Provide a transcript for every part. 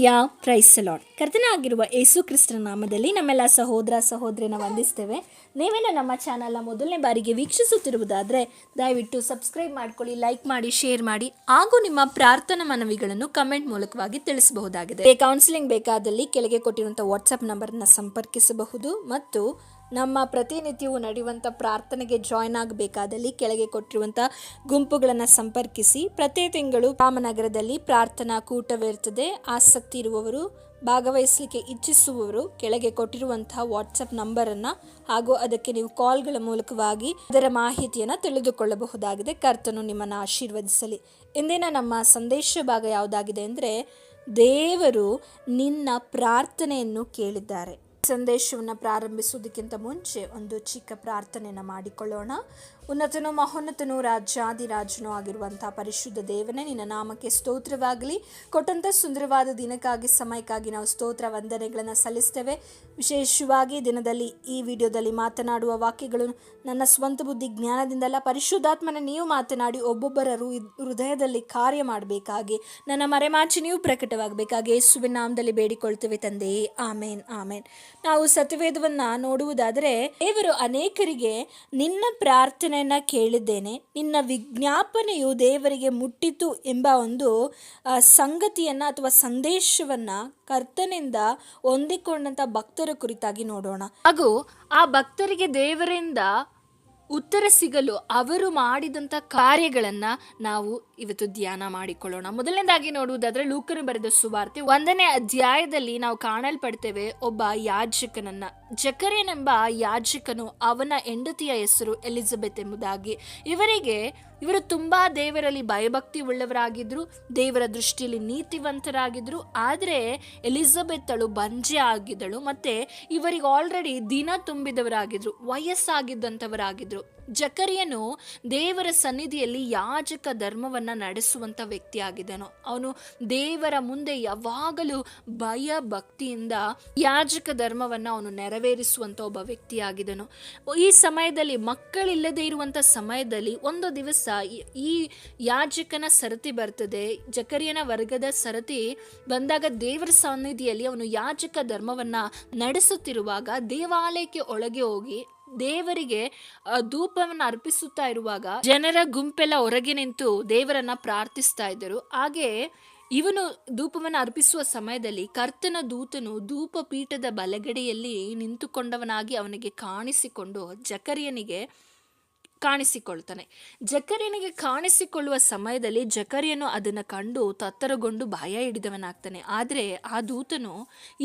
Hallelujah, praise the lord. ಕರ್ತನಾಗಿರುವ ಯೇಸು ಕ್ರಿಸ್ತನ ನಾಮದಲ್ಲಿ ನಮ್ಮೆಲ್ಲ ಸಹೋದರ ಸಹೋದರಿನ ವಂದಿಸ್ತೇವೆ. ನೀವೇನು ನಮ್ಮ ಚಾನಲ್ನ ಮೊದಲನೇ ಬಾರಿಗೆ ವೀಕ್ಷಿಸುತ್ತಿರುವುದಾದರೆ ದಯವಿಟ್ಟು ಸಬ್ಸ್ಕ್ರೈಬ್ ಮಾಡ್ಕೊಳ್ಳಿ, ಲೈಕ್ ಮಾಡಿ, ಶೇರ್ ಮಾಡಿ, ಹಾಗೂ ನಿಮ್ಮ ಪ್ರಾರ್ಥನಾ ಮನವಿಗಳನ್ನು ಕಮೆಂಟ್ ಮೂಲಕವಾಗಿ ತಿಳಿಸಬಹುದಾಗಿದೆ. ಕೌನ್ಸಿಲಿಂಗ್ ಬೇಕಾದಲ್ಲಿ ಕೆಳಗೆ ಕೊಟ್ಟಿರುವಂಥ ವಾಟ್ಸಪ್ ನಂಬರನ್ನು ಸಂಪರ್ಕಿಸಬಹುದು ಮತ್ತು ನಮ್ಮ ಪ್ರತಿನಿತ್ಯವೂ ನಡೆಯುವಂಥ ಪ್ರಾರ್ಥನೆಗೆ ಜಾಯ್ನ್ ಆಗಬೇಕಾದಲ್ಲಿ ಕೆಳಗೆ ಕೊಟ್ಟಿರುವಂಥ ಗುಂಪುಗಳನ್ನು ಸಂಪರ್ಕಿಸಿ. ಪ್ರತಿ ತಿಂಗಳು ರಾಮನಗರದಲ್ಲಿ ಪ್ರಾರ್ಥನಾ ಕೂಟವಿರುತ್ತದೆ. ಆಸಕ್ತಿ ಇರುವವರು, ಭಾಗವಹಿಸಲಿಕ್ಕೆ ಇಚ್ಛಿಸುವವರು ಕೆಳಗೆ ಕೊಟ್ಟಿರುವಂತಹ ವಾಟ್ಸಪ್ ನಂಬರನ್ನು ಹಾಗೂ ಅದಕ್ಕೆ ನೀವು ಕಾಲ್ಗಳ ಮೂಲಕವಾಗಿ ಅದರ ಮಾಹಿತಿಯನ್ನು ತಿಳಿದುಕೊಳ್ಳಬಹುದಾಗಿದೆ. ಕರ್ತನು ನಿಮ್ಮನ್ನು ಆಶೀರ್ವದಿಸಲಿ. ಇಂದಿನ ನಮ್ಮ ಸಂದೇಶ ಭಾಗ ಯಾವುದಾಗಿದೆ ಅಂದರೆ, ದೇವರು ನಿನ್ನ ಪ್ರಾರ್ಥನೆಯನ್ನು ಕೇಳಿದ್ದಾರೆ. ಸಂದೇಶವನ್ನು ಪ್ರಾರಂಭಿಸುವುದಕ್ಕಿಂತ ಮುಂಚೆ ಒಂದು ಚಿಕ್ಕ ಪ್ರಾರ್ಥನೆಯನ್ನು ಮಾಡಿಕೊಳ್ಳೋಣ. ಉನ್ನತನೂ ಮಹೋನ್ನತನೂ ರಾಜಾದಿರಾಜನೂ ಆಗಿರುವಂಥ ಪರಿಶುದ್ಧ ದೇವನೇ, ನಿನ್ನ ನಾಮಕ್ಕೆ ಸ್ತೋತ್ರವಾಗಲಿ. ಕೊಟ್ಟಂಥ ಸುಂದರವಾದ ದಿನಕ್ಕಾಗಿ, ಸಮಯಕ್ಕಾಗಿ ನಾವು ಸ್ತೋತ್ರ ವಂದನೆಗಳನ್ನು ಸಲ್ಲಿಸ್ತೇವೆ. ವಿಶೇಷವಾಗಿ ದಿನದಲ್ಲಿ ಈ ವಿಡಿಯೋದಲ್ಲಿ ಮಾತನಾಡುವ ವಾಕ್ಯಗಳು ನನ್ನ ಸ್ವಂತ ಬುದ್ಧಿ ಜ್ಞಾನದಿಂದಲ್ಲ, ಪರಿಶುದ್ಧಾತ್ಮನ ನೀವು ಮಾತನಾಡಿ ಒಬ್ಬೊಬ್ಬರ ಹೃದಯದಲ್ಲಿ ಕಾರ್ಯ ಮಾಡಬೇಕಾಗಿ, ನನ್ನ ಮರೆಮಾಚಿ ನೀವು ಪ್ರಕಟವಾಗಬೇಕಾಗಿ ಯೇಸುವಿನ ನಾಮದಲ್ಲಿ ಬೇಡಿಕೊಳ್ತೇವೆ ತಂದೆಯೇ, ಆಮೇನ್ ಆಮೇನ್. ನಾವು ಸತ್ಯವೇದವನ್ನು ನೋಡುವುದಾದರೆ, ದೇವರು ಅನೇಕರಿಗೆ ನಿನ್ನ ಪ್ರಾರ್ಥನೆಯನ್ನು ಕೇಳಿದ್ದೇನೆ, ನಿನ್ನ ವಿಜ್ಞಾಪನೆಯು ದೇವರಿಗೆ ಮುಟ್ಟಿತು ಎಂಬ ಒಂದು ಸಂಗತಿಯನ್ನು ಅಥವಾ ಸಂದೇಶವನ್ನು ಕರ್ತನಿಂದ ಹೊಂದಿಕೊಂಡಂಥ ಭಕ್ತರ ಕುರಿತಾಗಿ ನೋಡೋಣ. ಹಾಗೂ ಆ ಭಕ್ತರಿಗೆ ದೇವರಿಂದ ಉತ್ತರ ಸಿಗಲು ಅವರು ಮಾಡಿದಂಥ ಕಾರ್ಯಗಳನ್ನು ನಾವು ಇವತ್ತು ಧ್ಯಾನ ಮಾಡಿಕೊಳ್ಳೋಣ. ಮೊದಲನೇದಾಗಿ ನೋಡುವುದಾದರೆ, ಲೂಕನು ಬರೆದ ಸುವಾರ್ತೆ 1ನೇ ಅಧ್ಯಾಯದಲ್ಲಿ ನಾವು ಕಾಣಲ್ಪಡ್ತೇವೆ ಒಬ್ಬ ಯಾಜಕನನ್ನ. ಜಕರ್ಯನೆಂಬ ಯಾಜಕನು, ಅವನ ಹೆಂಡತಿಯ ಹೆಸರು ಎಲಿಜಬೆತ್ ಎಂಬುದಾಗಿ. ಇವರು ತುಂಬ ದೇವರಲ್ಲಿ ಭಯಭಕ್ತಿ ಉಳ್ಳವರಾಗಿದ್ದರು, ದೇವರ ದೃಷ್ಟಿಯಲ್ಲಿ ನೀತಿವಂತರಾಗಿದ್ದರು. ಆದರೆ ಎಲಿಜಬೆತ್ತಳು ಬಂಜೆ ಆಗಿದ್ದಳು ಮತ್ತು ಇವರಿಗೆ ಆಲ್ರೆಡಿ ದಿನ ತುಂಬಿದವರಾಗಿದ್ದರು, ವಯಸ್ಸಾಗಿದ್ದಂಥವರಾಗಿದ್ದರು. ಜಕರ್ಯನು ದೇವರ ಸನ್ನಿಧಿಯಲ್ಲಿ ಯಾಜಕ ಧರ್ಮವನ್ನು ನಡೆಸುವಂಥ ವ್ಯಕ್ತಿಯಾಗಿದ್ದನು. ಅವನು ದೇವರ ಮುಂದೆ ಯಾವಾಗಲೂ ಭಯ ಭಕ್ತಿಯಿಂದ ಯಾಜಕ ಧರ್ಮವನ್ನು ಅವನು ನೆರವೇರಿಸುವಂಥ ಒಬ್ಬ ವ್ಯಕ್ತಿಯಾಗಿದ್ದನು. ಈ ಸಮಯದಲ್ಲಿ ಮಕ್ಕಳಿಲ್ಲದೆ ಇರುವಂಥ ಸಮಯದಲ್ಲಿ ಒಂದು ದಿವಸ ಈ ಯಾಜಕನ ಸರತಿ ಬರ್ತದೆ. ಜಕರ್ಯನ ವರ್ಗದ ಸರತಿ ಬಂದಾಗ ದೇವರ ಸನ್ನಿಧಿಯಲ್ಲಿ ಅವನು ಯಾಜಕ ಧರ್ಮವನ್ನು ನಡೆಸುತ್ತಿರುವಾಗ ದೇವಾಲಯಕ್ಕೆ ಒಳಗೆ ಹೋಗಿ ದೇವರಿಗೆ ಧೂಪವನ್ನು ಅರ್ಪಿಸುತ್ತಾ ಇರುವಾಗ ಜನರ ಗುಂಪೆಲ್ಲ ಹೊರಗೆ ನಿಂತು ದೇವರನ್ನ ಪ್ರಾರ್ಥಿಸ್ತಾ ಇದ್ದರು. ಹಾಗೆ ಇವನು ಧೂಪವನ್ನು ಅರ್ಪಿಸುವ ಸಮಯದಲ್ಲಿ ಕರ್ತನ ದೂತನು ಧೂಪ ಪೀಠದ ಬಲಗಡೆಯಲ್ಲಿ ನಿಂತುಕೊಂಡವನಾಗಿ ಅವನಿಗೆ ಕಾಣಿಸಿಕೊಂಡು ಜಕರ್ಯನಿಗೆ ಕಾಣಿಸಿಕೊಳ್ತಾನೆ. ಜಕರ್ಯನಿಗೆ ಕಾಣಿಸಿಕೊಳ್ಳುವ ಸಮಯದಲ್ಲಿ ಜಕರ್ಯನು ಅದನ್ನು ಕಂಡು ತತ್ತರಗೊಂಡು ಭಯ ಹಿಡಿದವನಾಗ್ತಾನೆ. ಆದರೆ ಆ ದೂತನು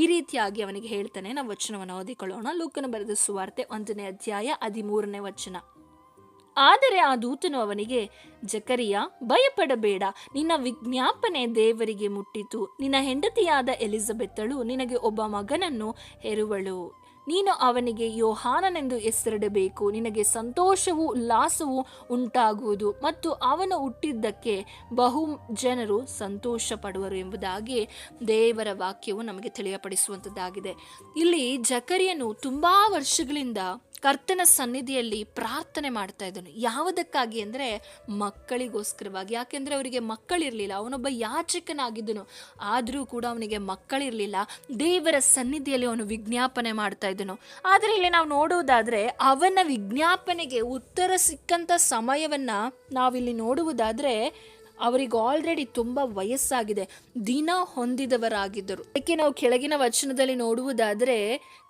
ಈ ರೀತಿಯಾಗಿ ಅವನಿಗೆ ಹೇಳ್ತಾನೆ. ನಾವು ವಚನವನ್ನು ಓದಿಕೊಳ್ಳೋಣ. ಲೂಕನು ಬರೆದ ಸುವಾರ್ತೆ 1ನೇ ಅಧ್ಯಾಯ 13ನೇ ವಚನ. ಆದರೆ ಆ ದೂತನು ಅವನಿಗೆ, ಜಕರಿಯ, ಭಯಪಡಬೇಡ, ನಿನ್ನ ವಿಜ್ಞಾಪನೆ ದೇವರಿಗೆ ಮುಟ್ಟಿತು. ನಿನ್ನ ಹೆಂಡತಿಯಾದ ಎಲಿಜಬೆತ್ತಳು ನಿನಗೆ ಒಬ್ಬ ಮಗನನ್ನು ಹೆರುವಳು. ನೀನು ಅವನಿಗೆ ಯೋಹಾನನೆಂದು ಹೆಸರಿಡಬೇಕು. ನಿನಗೆ ಸಂತೋಷವೂ ಉಲ್ಲಾಸವೂ ಉಂಟಾಗುವುದು ಮತ್ತು ಅವನು ಹುಟ್ಟಿದ್ದಕ್ಕೆ ಬಹು ಜನರು ಸಂತೋಷ ಪಡುವರು ಎಂಬುದಾಗಿ ದೇವರ ವಾಕ್ಯವು ನಮಗೆ ತಿಳಿಯಪಡಿಸುವಂಥದ್ದಾಗಿದೆ. ಇಲ್ಲಿ ಜಕರ್ಯನು ತುಂಬ ವರ್ಷಗಳಿಂದ ಕರ್ತನ ಸನ್ನಿಧಿಯಲ್ಲಿ ಪ್ರಾರ್ಥನೆ ಮಾಡ್ತಾ ಇದ್ದನು. ಯಾವುದಕ್ಕಾಗಿ ಅಂದರೆ ಮಕ್ಕಳಿಗೋಸ್ಕರವಾಗಿ. ಯಾಕೆಂದರೆ ಅವರಿಗೆ ಮಕ್ಕಳಿರಲಿಲ್ಲ. ಅವನೊಬ್ಬ ಯಾಜಕನಾಗಿದ್ದನು, ಆದರೂ ಕೂಡ ಅವನಿಗೆ ಮಕ್ಕಳಿರಲಿಲ್ಲ. ದೇವರ ಸನ್ನಿಧಿಯಲ್ಲಿ ಅವನು ವಿಜ್ಞಾಪನೆ ಮಾಡ್ತಾ ಇದ್ದನು. ಆದರೆ ಇಲ್ಲಿ ನಾವು ನೋಡುವುದಾದರೆ, ಅವನ ವಿಜ್ಞಾಪನೆಗೆ ಉತ್ತರ ಸಿಕ್ಕಂಥ ಸಮಯವನ್ನು ನಾವಿಲ್ಲಿ ನೋಡುವುದಾದರೆ, ಅವರಿಗೆ ಆಲ್ರೆಡಿ ತುಂಬ ವಯಸ್ಸಾಗಿದೆ, ದಿನ ಹೊಂದಿದವರಾಗಿದ್ದರು. ಅದಕ್ಕೆ ನಾವು ಕೆಳಗಿನ ವಚನದಲ್ಲಿ ನೋಡುವುದಾದರೆ,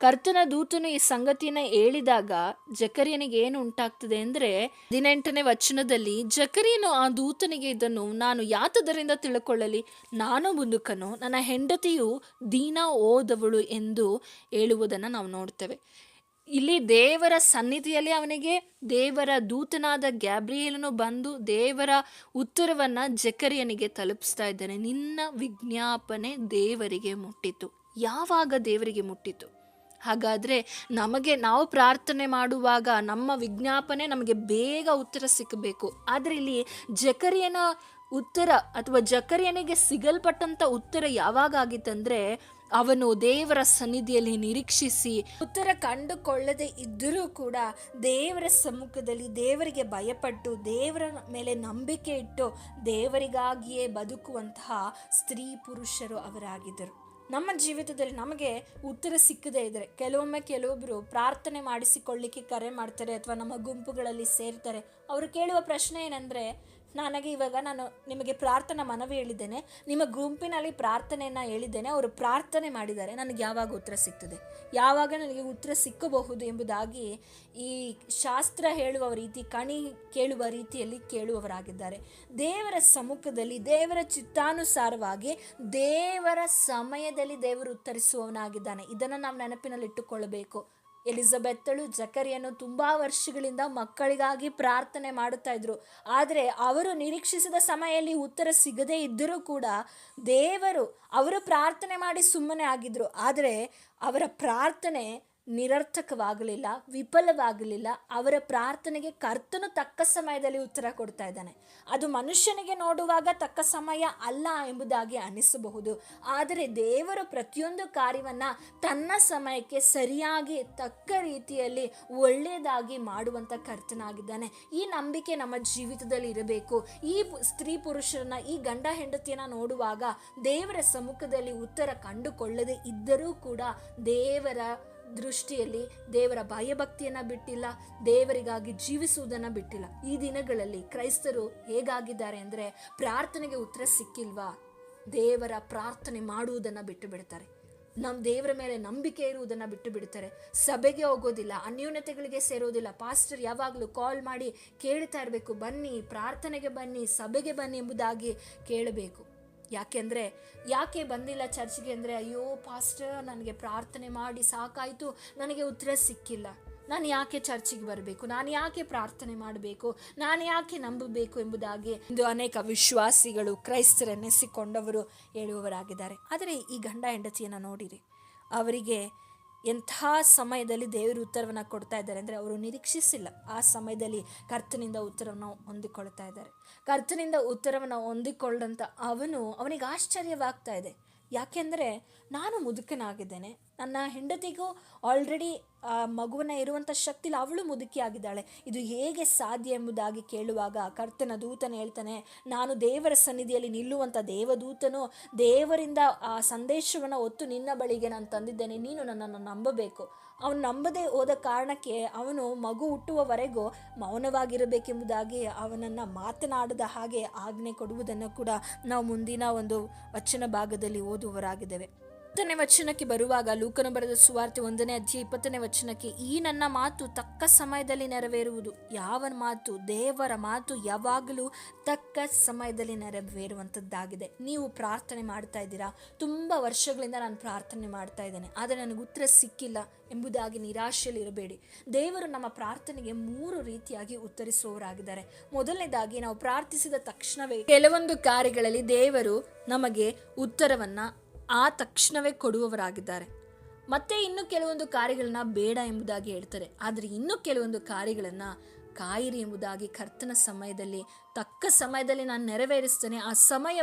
ಕರ್ತನ ದೂತನು ಈ ಸಂಗತಿಯನ್ನು ಹೇಳಿದಾಗ ಜಕರ್ಯನಿಗೆ ಏನು ಉಂಟಾಗ್ತದೆ ಅಂದರೆ, 18ನೇ ವಚನದಲ್ಲಿ, ಜಕರ್ಯನು ಆ ದೂತನಿಗೆ, ಇದನ್ನು ನಾನು ಯಾತದರಿಂದ ತಿಳ್ಕೊಳ್ಳಲಿ, ನಾನು ಮುದುಕನು, ನನ್ನ ಹೆಂಡತಿಯು ದಿನ ಹೋದವಳು ಎಂದು ಹೇಳುವುದನ್ನು ನಾವು ನೋಡ್ತೇವೆ. ಇಲ್ಲಿ ದೇವರ ಸನ್ನಿಧಿಯಲ್ಲಿ ಅವನಿಗೆ ದೇವರ ದೂತನಾದ ಗ್ಯಾಬ್ರಿಯೇಲನು ಬಂದು ದೇವರ ಉತ್ತರವನ್ನು ಜಕರ್ಯನಿಗೆ ತಲುಪಿಸ್ತಾ ಇದ್ದಾನೆ. ನಿನ್ನ ವಿಜ್ಞಾಪನೆ ದೇವರಿಗೆ ಮುಟ್ಟಿತು. ಯಾವಾಗ ದೇವರಿಗೆ ಮುಟ್ಟಿತು? ಹಾಗಾದರೆ ನಾವು ಪ್ರಾರ್ಥನೆ ಮಾಡುವಾಗ ನಮ್ಮ ವಿಜ್ಞಾಪನೆ ನಮಗೆ ಬೇಗ ಉತ್ತರ ಸಿಕ್ಕಬೇಕು. ಆದರೆ ಇಲ್ಲಿ ಜಕರ್ಯನ ಉತ್ತರ ಅಥವಾ ಜಕರ್ಯನಿಗೆ ಸಿಗಲ್ಪಟ್ಟಂತ ಉತ್ತರ ಯಾವಾಗ ಆಗಿತ್ತಂದ್ರೆ, ಅವನು ದೇವರ ಸನ್ನಿಧಿಯಲ್ಲಿ ನಿರೀಕ್ಷಿಸಿ ಉತ್ತರ ಕಂಡುಕೊಳ್ಳದೆ ಇದ್ದರೂ ಕೂಡ ದೇವರ ಸಮ್ಮುಖದಲ್ಲಿ ದೇವರಿಗೆ ಭಯಪಟ್ಟು ದೇವರ ಮೇಲೆ ನಂಬಿಕೆ ಇಟ್ಟು ದೇವರಿಗಾಗಿಯೇ ಬದುಕುವಂತಹ ಸ್ತ್ರೀ ಪುರುಷರು ಅವರಾಗಿದ್ದರು. ನಮ್ಮ ಜೀವಿತದಲ್ಲಿ ನಮಗೆ ಉತ್ತರ ಸಿಕ್ಕದೇ ಇದ್ದರೆ ಕೆಲವೊಬ್ಬರು ಪ್ರಾರ್ಥನೆ ಮಾಡಿಸಿಕೊಳ್ಳಿಕ್ಕೆ ಕರೆ ಮಾಡ್ತಾರೆ ಅಥವಾ ನಮ್ಮ ಗುಂಪುಗಳಲ್ಲಿ ಸೇರ್ತಾರೆ. ಅವರು ಕೇಳುವ ಪ್ರಶ್ನೆ ಏನಂದರೆ, ನಾನು ನಿಮಗೆ ಪ್ರಾರ್ಥನಾ ಮನವಿ ಹೇಳಿದ್ದೇನೆ, ನಿಮ್ಮ ಗುಂಪಿನಲ್ಲಿ ಪ್ರಾರ್ಥನೆಯನ್ನು ಹೇಳಿದ್ದೇನೆ, ಅವರು ಪ್ರಾರ್ಥನೆ ಮಾಡಿದ್ದಾರೆ, ನನಗೆ ಯಾವಾಗ ಉತ್ತರ ಸಿಗ್ತದೆ, ಯಾವಾಗ ನನಗೆ ಉತ್ತರ ಸಿಕ್ಕಬಹುದು ಎಂಬುದಾಗಿ ಈ ಶಾಸ್ತ್ರ ಹೇಳುವ ರೀತಿ, ಕಣಿ ಕೇಳುವ ರೀತಿಯಲ್ಲಿ ಕೇಳುವವರಾಗಿದ್ದಾರೆ. ದೇವರ ಸಮ್ಮುಖದಲ್ಲಿ ದೇವರ ಚಿತ್ತಾನುಸಾರವಾಗಿ ದೇವರ ಸಮಯದಲ್ಲಿ ದೇವರು ಉತ್ತರಿಸುವವನಾಗಿದ್ದಾನೆ. ಇದನ್ನು ನಾವು ನೆನಪಿನಲ್ಲಿಟ್ಟುಕೊಳ್ಳಬೇಕು. ಎಲಿಜಬೆತ್ತಳು ಜಕರ್ಯನು ತುಂಬ ವರ್ಷಗಳಿಂದ ಮಕ್ಕಳಿಗಾಗಿ ಪ್ರಾರ್ಥನೆ ಮಾಡುತ್ತಾ ಇದ್ರು. ಆದರೆ ಅವರು ನಿರೀಕ್ಷಿಸಿದ ಸಮಯದಲ್ಲಿ ಉತ್ತರ ಸಿಗದೇ ಇದ್ದರೂ ಕೂಡ ಅವರು ಪ್ರಾರ್ಥನೆ ಮಾಡಿ ಸುಮ್ಮನೆ ಆಗಿದ್ರು. ಆದರೆ ಅವರ ಪ್ರಾರ್ಥನೆ ನಿರರ್ಥಕವಾಗಲಿಲ್ಲ, ವಿಫಲವಾಗಲಿಲ್ಲ. ಅವರ ಪ್ರಾರ್ಥನೆಗೆ ಕರ್ತನು ತಕ್ಕ ಸಮಯದಲ್ಲಿ ಉತ್ತರ ಕೊಡ್ತಾ ಇದ್ದಾನೆ. ಅದು ಮನುಷ್ಯನಿಗೆ ನೋಡುವಾಗ ತಕ್ಕ ಸಮಯ ಅಲ್ಲ ಎಂಬುದಾಗಿ ಅನಿಸಬಹುದು. ಆದರೆ ದೇವರು ಪ್ರತಿಯೊಂದು ಕಾರ್ಯವನ್ನು ತನ್ನ ಸಮಯಕ್ಕೆ ಸರಿಯಾಗಿ ತಕ್ಕ ರೀತಿಯಲ್ಲಿ ಒಳ್ಳೆಯದಾಗಿ ಮಾಡುವಂಥ ಕರ್ತನಾಗಿದ್ದಾನೆ. ಈ ನಂಬಿಕೆ ನಮ್ಮ ಜೀವಿತದಲ್ಲಿ ಇರಬೇಕು. ಈ ಸ್ತ್ರೀ ಪುರುಷರನ್ನ, ಈ ಗಂಡ ಹೆಂಡತಿಯನ್ನು ನೋಡುವಾಗ ದೇವರ ಸಮ್ಮುಖದಲ್ಲಿ ಉತ್ತರ ಕಂಡುಕೊಳ್ಳದೆ ಇದ್ದರೂ ಕೂಡ ದೇವರ ದೃಷ್ಟಿಯಲ್ಲಿ ದೇವರ ಭಯಭಕ್ತಿಯನ್ನು ಬಿಟ್ಟಿಲ್ಲ, ದೇವರಿಗಾಗಿ ಜೀವಿಸುವುದನ್ನು ಬಿಟ್ಟಿಲ್ಲ. ಈ ದಿನಗಳಲ್ಲಿ ಕ್ರೈಸ್ತರು ಹೇಗಾಗಿದ್ದಾರೆ ಅಂದರೆ, ಪ್ರಾರ್ಥನೆಗೆ ಉತ್ತರ ಸಿಕ್ಕಿಲ್ವಾ, ದೇವರ ಪ್ರಾರ್ಥನೆ ಮಾಡುವುದನ್ನು ಬಿಟ್ಟು ಬಿಡ್ತಾರೆ, ನಮ್ಮ ದೇವರ ಮೇಲೆ ನಂಬಿಕೆ ಇರುವುದನ್ನು ಬಿಟ್ಟು ಬಿಡ್ತಾರೆ, ಸಭೆಗೆ ಹೋಗೋದಿಲ್ಲ, ಅನ್ಯೋನ್ಯತೆಗಳಿಗೆ ಸೇರೋದಿಲ್ಲ. ಪಾಸ್ಟರ್ ಯಾವಾಗಲೂ ಕಾಲ್ ಮಾಡಿ ಕೇಳ್ತಾ ಇರಬೇಕು, ಬನ್ನಿ ಪ್ರಾರ್ಥನೆಗೆ ಬನ್ನಿ, ಸಭೆಗೆ ಬನ್ನಿ ಎಂಬುದಾಗಿ ಕೇಳಬೇಕು. ಯಾಕೆ ಬಂದಿಲ್ಲ ಚರ್ಚ್ಗೆ ಅಂದರೆ, ಅಯ್ಯೋ ಪಾಸ್ಟರ್ ನನಗೆ ಪ್ರಾರ್ಥನೆ ಮಾಡಿ ಸಾಕಾಯಿತು, ನನಗೆ ಉತ್ತರ ಸಿಕ್ಕಿಲ್ಲ, ನಾನು ಯಾಕೆ ಚರ್ಚಿಗೆ ಬರಬೇಕು, ನಾನು ಯಾಕೆ ಪ್ರಾರ್ಥನೆ ಮಾಡಬೇಕು, ನಾನು ಯಾಕೆ ನಂಬಬೇಕು ಎಂಬುದಾಗಿ ಇಂದು ಅನೇಕ ವಿಶ್ವಾಸಿಗಳು ಕ್ರೈಸ್ತರೆನ್ನಿಸಿಕೊಂಡವರು ಹೇಳುವವರಾಗಿದ್ದಾರೆ. ಆದರೆ ಈ ಗಂಡ ಹೆಂಡತಿಯನ್ನು ನೋಡಿರಿ, ಅವರಿಗೆ ಎಂಥ ಸಮಯದಲ್ಲಿ ದೇವರು ಉತ್ತರವನ್ನು ಕೊಡ್ತಾ ಇದ್ದಾರೆ ಅಂದರೆ, ಅವರು ನಿರೀಕ್ಷಿಸಿಲ್ಲ. ಆ ಸಮಯದಲ್ಲಿ ಕರ್ತನಿಂದ ಉತ್ತರವನ್ನು ಹೊಂದಿಕೊಳ್ತಾ ಇದ್ದಾರೆ. ಕರ್ತನಿಂದ ಉತ್ತರವನ್ನು ಹೊಂದಿಕೊಳ್ಳಂಥ ಅವನಿಗೆ ಆಶ್ಚರ್ಯವಾಗ್ತಾ ಇದೆ. ಯಾಕೆಂದರೆ, ನಾನು ಮುದುಕನಾಗಿದ್ದೇನೆ, ನನ್ನ ಹೆಂಡತಿಗೂ ಆಲ್ರೆಡಿ ಮಗುವನ್ನ ಇರುವಂಥ ಶಕ್ತಿ ಇಲ್ಲ, ಅವಳು ಮುದುಕಿಯಾಗಿದ್ದಾಳೆ, ಇದು ಹೇಗೆ ಸಾಧ್ಯ ಎಂಬುದಾಗಿ ಕೇಳುವಾಗ ಕರ್ತನ ದೂತನು ಹೇಳ್ತಾನೆ, ನಾನು ದೇವರ ಸನ್ನಿಧಿಯಲ್ಲಿ ನಿಲ್ಲುವಂಥ ದೇವದೂತನು, ದೇವರಿಂದ ಆ ಸಂದೇಶವನ್ನು ಹೊತ್ತು ನಿನ್ನ ಬಳಿಗೆ ನಾನು ತಂದಿದ್ದೇನೆ, ನೀನು ನನ್ನನ್ನು ನಂಬಬೇಕು. ಅವನು ನಂಬದೇ ಹೋದ ಕಾರಣಕ್ಕೆ ಅವನು ಮಗು ಹುಟ್ಟುವವರೆಗೂ ಮೌನವಾಗಿರಬೇಕೆಂಬುದಾಗಿ ಅವನನ್ನು ಮಾತನಾಡದ ಹಾಗೆ ಆಜ್ಞೆ ಕೊಡುವುದನ್ನು ಕೂಡ ನಾವು ಮುಂದಿನ ಒಂದು ವಚನ ಭಾಗದಲ್ಲಿ ಓದುವವರಾಗಿದ್ದೇವೆ. 20ನೇ ವಚನಕ್ಕೆ ಬರುವಾಗ, ಲೂಕನು ಬರೆದ ಸುವಾರ್ತೆ 1ನೇ ಅಧ್ಯಾಯ 20ನೇ ವಚನಕ್ಕೆ, ಈ ನನ್ನ ಮಾತು ತಕ್ಕ ಸಮಯದಲ್ಲಿ ನೆರವೇರುವುದು. ಯಾವ ಮಾತು? ದೇವರ ಮಾತು ಯಾವಾಗಲೂ ತಕ್ಕ ಸಮಯದಲ್ಲಿ ನೆರವೇರುವಂಥದ್ದಾಗಿದೆ. ನೀವು ಪ್ರಾರ್ಥನೆ ಮಾಡ್ತಾ ಇದ್ದೀರಾ, ತುಂಬ ವರ್ಷಗಳಿಂದ ನಾನು ಪ್ರಾರ್ಥನೆ ಮಾಡ್ತಾ ಇದ್ದೇನೆ, ಆದರೆ ನನಗೆ ಉತ್ತರ ಸಿಕ್ಕಿಲ್ಲ ಎಂಬುದಾಗಿ ನಿರಾಶೆಯಲ್ಲಿ ಇರಬೇಡಿ. ದೇವರು ನಮ್ಮ ಪ್ರಾರ್ಥನೆಗೆ 3 ರೀತಿಯಾಗಿ ಉತ್ತರಿಸುವವರಾಗಿದ್ದಾರೆ. ಮೊದಲನೇದಾಗಿ, ನಾವು ಪ್ರಾರ್ಥಿಸಿದ ತಕ್ಷಣವೇ ಕೆಲವೊಂದು ಕಾರ್ಯಗಳಲ್ಲಿ ದೇವರು ನಮಗೆ ಉತ್ತರವನ್ನು ಆ ತಕ್ಷಣವೇ ಕೊಡುವವರಾಗಿದ್ದಾರೆ. ಮತ್ತೆ ಇನ್ನು ಕೆಲವೊಂದು ಕಾರ್ಯಗಳನ್ನ ಬೇಡ ಎಂಬುದಾಗಿ ಹೇಳ್ತಾರೆ. ಆದರೆ ಇನ್ನು ಕೆಲವೊಂದು ಕಾರ್ಯಗಳನ್ನು ಕಾಯಿರಿ ಎಂಬುದಾಗಿ ಕರ್ತನ ಸಮಯದಲ್ಲಿ, ತಕ್ಕ ಸಮಯದಲ್ಲಿ ನಾನು ನೆರವೇರಿಸ್ತೇನೆ, ಆ ಸಮಯ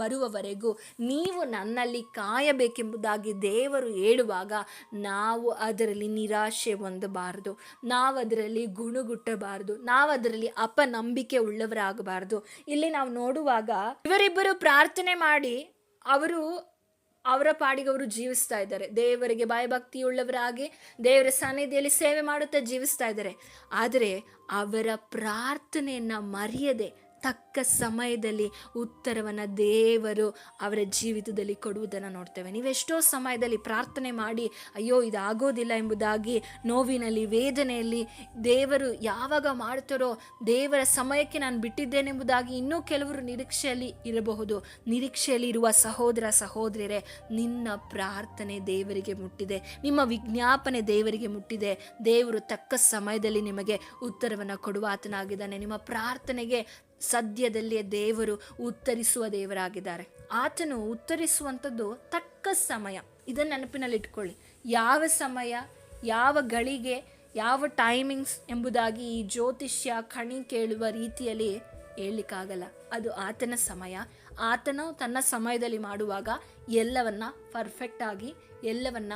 ಬರುವವರೆಗೂ ನೀವು ನನ್ನಲ್ಲಿ ಕಾಯಬೇಕೆಂಬುದಾಗಿ ದೇವರು ಹೇಳುವಾಗ ನಾವು ಅದರಲ್ಲಿ ನಿರಾಶೆ ಹೊಂದಬಾರದು, ನಾವು ಅದರಲ್ಲಿ ಗುಣಗುಟ್ಟಬಾರದು, ನಾವು ಅದರಲ್ಲಿ ಅಪನಂಬಿಕೆ ಉಳ್ಳವರಾಗಬಾರದು. ಇಲ್ಲಿ ನಾವು ನೋಡುವಾಗ ಇವರಿಬ್ಬರು ಪ್ರಾರ್ಥನೆ ಮಾಡಿ ಅವರ ಪಾಡಿಗೆ ಅವರು ಜೀವಿಸ್ತಾ ಇದ್ದಾರೆ. ದೇವರಿಗೆ ಭಯಭಕ್ತಿಯುಳ್ಳವರಾಗಿ ದೇವರ ಸನ್ನಿಧಿಯಲ್ಲಿ ಸೇವೆ ಮಾಡುತ್ತಾ ಜೀವಿಸ್ತಾ ಇದ್ದಾರೆ. ಆದರೆ ಅವರ ಪ್ರಾರ್ಥನೆಯನ್ನು ಮರೆಯದೆ ತಕ್ಕ ಸಮಯದಲ್ಲಿ ಉತ್ತರವನ್ನು ದೇವರು ಅವರ ಜೀವಿತದಲ್ಲಿ ಕೊಡುವುದನ್ನು ನೋಡ್ತೇವೆ. ನೀವೆಷ್ಟೋ ಸಮಯದಲ್ಲಿ ಪ್ರಾರ್ಥನೆ ಮಾಡಿ ಅಯ್ಯೋ ಇದಾಗೋದಿಲ್ಲ ಎಂಬುದಾಗಿ ನೋವಿನಲ್ಲಿ, ವೇದನೆಯಲ್ಲಿ, ದೇವರು ಯಾವಾಗ ಮಾಡ್ತಾರೋ, ದೇವರ ಸಮಯಕ್ಕೆ ನಾನು ಬಿಟ್ಟಿದ್ದೇನೆಂಬುದಾಗಿ ಇನ್ನೂ ಕೆಲವರು ನಿರೀಕ್ಷೆಯಲ್ಲಿ ಇರಬಹುದು. ನಿರೀಕ್ಷೆಯಲ್ಲಿ ಇರುವ ಸಹೋದರ ಸಹೋದರಿಯರೇ, ನಿನ್ನ ಪ್ರಾರ್ಥನೆ ದೇವರಿಗೆ ಮುಟ್ಟಿದೆ, ನಿಮ್ಮ ವಿಜ್ಞಾಪನೆ ದೇವರಿಗೆ ಮುಟ್ಟಿದೆ. ದೇವರು ತಕ್ಕ ಸಮಯದಲ್ಲಿ ನಿಮಗೆ ಉತ್ತರವನ್ನು ಕೊಡುವ ಆತನಾಗಿದ್ದಾನೆ. ನಿಮ್ಮ ಪ್ರಾರ್ಥನೆಗೆ ಸದ್ಯದಲ್ಲಿಯೇ ದೇವರು ಉತ್ತರಿಸುವ ದೇವರಾಗಿದ್ದಾರೆ. ಆತನು ಉತ್ತರಿಸುವಂಥದ್ದು ತಕ್ಕ ಸಮಯ. ಇದನ್ನು ನೆನಪಿನಲ್ಲಿಟ್ಕೊಳ್ಳಿ. ಯಾವ ಸಮಯ, ಯಾವ ಗಳಿಗೆ, ಯಾವ ಟೈಮಿಂಗ್ಸ್ ಎಂಬುದಾಗಿ ಈ ಜ್ಯೋತಿಷ್ಯ ಕಣಿ ಕೇಳುವ ರೀತಿಯಲ್ಲಿ ಹೇಳಲಿಕ್ಕಾಗಲ್ಲ. ಅದು ಆತನ ಸಮಯ. ಆತನು ತನ್ನ ಸಮಯದಲ್ಲಿ ಮಾಡುವಾಗ ಎಲ್ಲವನ್ನ ಪರ್ಫೆಕ್ಟಾಗಿ, ಎಲ್ಲವನ್ನ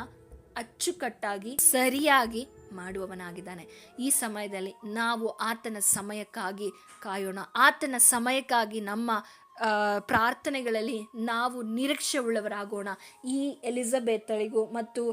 ಅಚ್ಚುಕಟ್ಟಾಗಿ, ಸರಿಯಾಗಿ ಮಾಡುವವನಾಗಿದ್ದಾನೆ. ಈ ಸಮಯದಲ್ಲಿ ನಾವು ಆತನ ಸಮಯಕ್ಕಾಗಿ ಕಾಯೋಣ. ಆತನ ಸಮಯಕ್ಕಾಗಿ ನಮ್ಮ ಪ್ರಾರ್ಥನೆಗಳಲ್ಲಿ ನಾವು ನಿರೀಕ್ಷೆ ಉಳ್ಳವರಾಗೋಣ. ಈ ಎಲಿಜಬೆತಳಿಗೂ ಮತ್ತು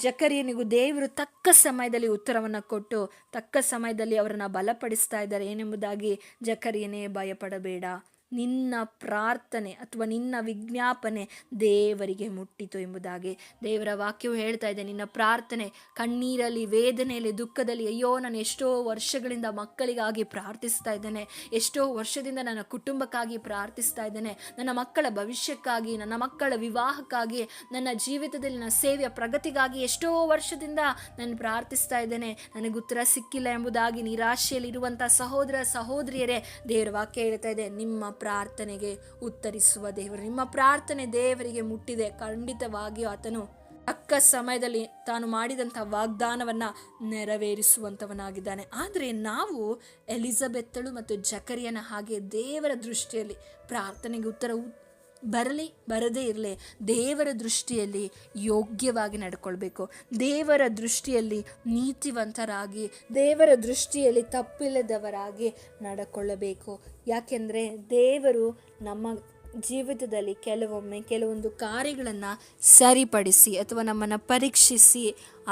ಜಕರಿಯನಿಗೂ ದೇವರು ತಕ್ಕ ಸಮಯದಲ್ಲಿ ಉತ್ತರವನ್ನು ಕೊಟ್ಟು ತಕ್ಕ ಸಮಯದಲ್ಲಿ ಅವರನ್ನು ಬಲಪಡಿಸ್ತಾ ಇದ್ದಾರೆ. ಏನೆಂಬುದಾಗಿ, ಜಕರಿಯನೇ ಭಯಪಡಬೇಡ, ನಿನ್ನ ಪ್ರಾರ್ಥನೆ ಅಥವಾ ನಿನ್ನ ವಿಜ್ಞಾಪನೆ ದೇವರಿಗೆ ಮುಟ್ಟಿತು ಎಂಬುದಾಗಿ ದೇವರ ವಾಕ್ಯವು ಹೇಳ್ತಾ ಇದೆ. ನಿನ್ನ ಪ್ರಾರ್ಥನೆ ಕಣ್ಣೀರಲ್ಲಿ, ವೇದನೆಯಲ್ಲಿ, ದುಃಖದಲ್ಲಿ, ಅಯ್ಯೋ ನಾನು ಎಷ್ಟೋ ವರ್ಷಗಳಿಂದ ಮಕ್ಕಳಿಗಾಗಿ ಪ್ರಾರ್ಥಿಸ್ತಾ ಇದ್ದೇನೆ, ಎಷ್ಟೋ ವರ್ಷದಿಂದ ನನ್ನ ಕುಟುಂಬಕ್ಕಾಗಿ ಪ್ರಾರ್ಥಿಸ್ತಾ ಇದ್ದೇನೆ, ನನ್ನ ಮಕ್ಕಳ ಭವಿಷ್ಯಕ್ಕಾಗಿ, ನನ್ನ ಮಕ್ಕಳ ವಿವಾಹಕ್ಕಾಗಿ, ನನ್ನ ಜೀವಿತದಲ್ಲಿ ನನ್ನ ಸೇವೆಯ ಪ್ರಗತಿಗಾಗಿ ಎಷ್ಟೋ ವರ್ಷದಿಂದ ನಾನು ಪ್ರಾರ್ಥಿಸ್ತಾ ಇದ್ದೇನೆ, ನನಗೆ ಉತ್ತರ ಸಿಕ್ಕಿಲ್ಲ ಎಂಬುದಾಗಿ ನಿರಾಶೆಯಲ್ಲಿರುವಂಥ ಸಹೋದರ ಸಹೋದರಿಯರೇ, ದೇವರ ವಾಕ್ಯ ಹೇಳ್ತಾ ಇದೆ, ನಿಮ್ಮ ಪ್ರಾರ್ಥನೆಗೆ ಉತ್ತರಿಸುವ ದೇವರು, ನಿಮ್ಮ ಪ್ರಾರ್ಥನೆ ದೇವರಿಗೆ ಮುಟ್ಟಿದೆ. ಖಂಡಿತವಾಗಿಯೂ ಆತನು ತಕ್ಕ ಸಮಯದಲ್ಲಿ ತಾನು ಮಾಡಿದಂಥ ವಾಗ್ದಾನವನ್ನು ನೆರವೇರಿಸುವಂಥವನಾಗಿದ್ದಾನೆ. ಆದರೆ ನಾವು ಎಲಿಜಬೆತ್ತಳು ಮತ್ತು ಜಕರಿಯನ ಹಾಗೆ ದೇವರ ದೃಷ್ಟಿಯಲ್ಲಿ ಪ್ರಾರ್ಥನೆಗೆ ಉತ್ತರ ಬರದೇ ಇರಲಿ, ದೇವರ ದೃಷ್ಟಿಯಲ್ಲಿ ಯೋಗ್ಯವಾಗಿ ನಡ್ಕೊಳ್ಬೇಕು, ದೇವರ ದೃಷ್ಟಿಯಲ್ಲಿ ನೀತಿವಂತರಾಗಿ, ದೇವರ ದೃಷ್ಟಿಯಲ್ಲಿ ತಪ್ಪಿಲ್ಲದವರಾಗಿ ನಡ್ಕೊಳ್ಳಬೇಕು. ಯಾಕೆಂದರೆ ದೇವರು ನಮ್ಮ ಜೀವಿತದಲ್ಲಿ ಕೆಲವೊಂದು ಕಾರ್ಯಗಳನ್ನು ಸರಿಪಡಿಸಿ ಅಥವಾ ನಮ್ಮನ್ನು ಪರೀಕ್ಷಿಸಿ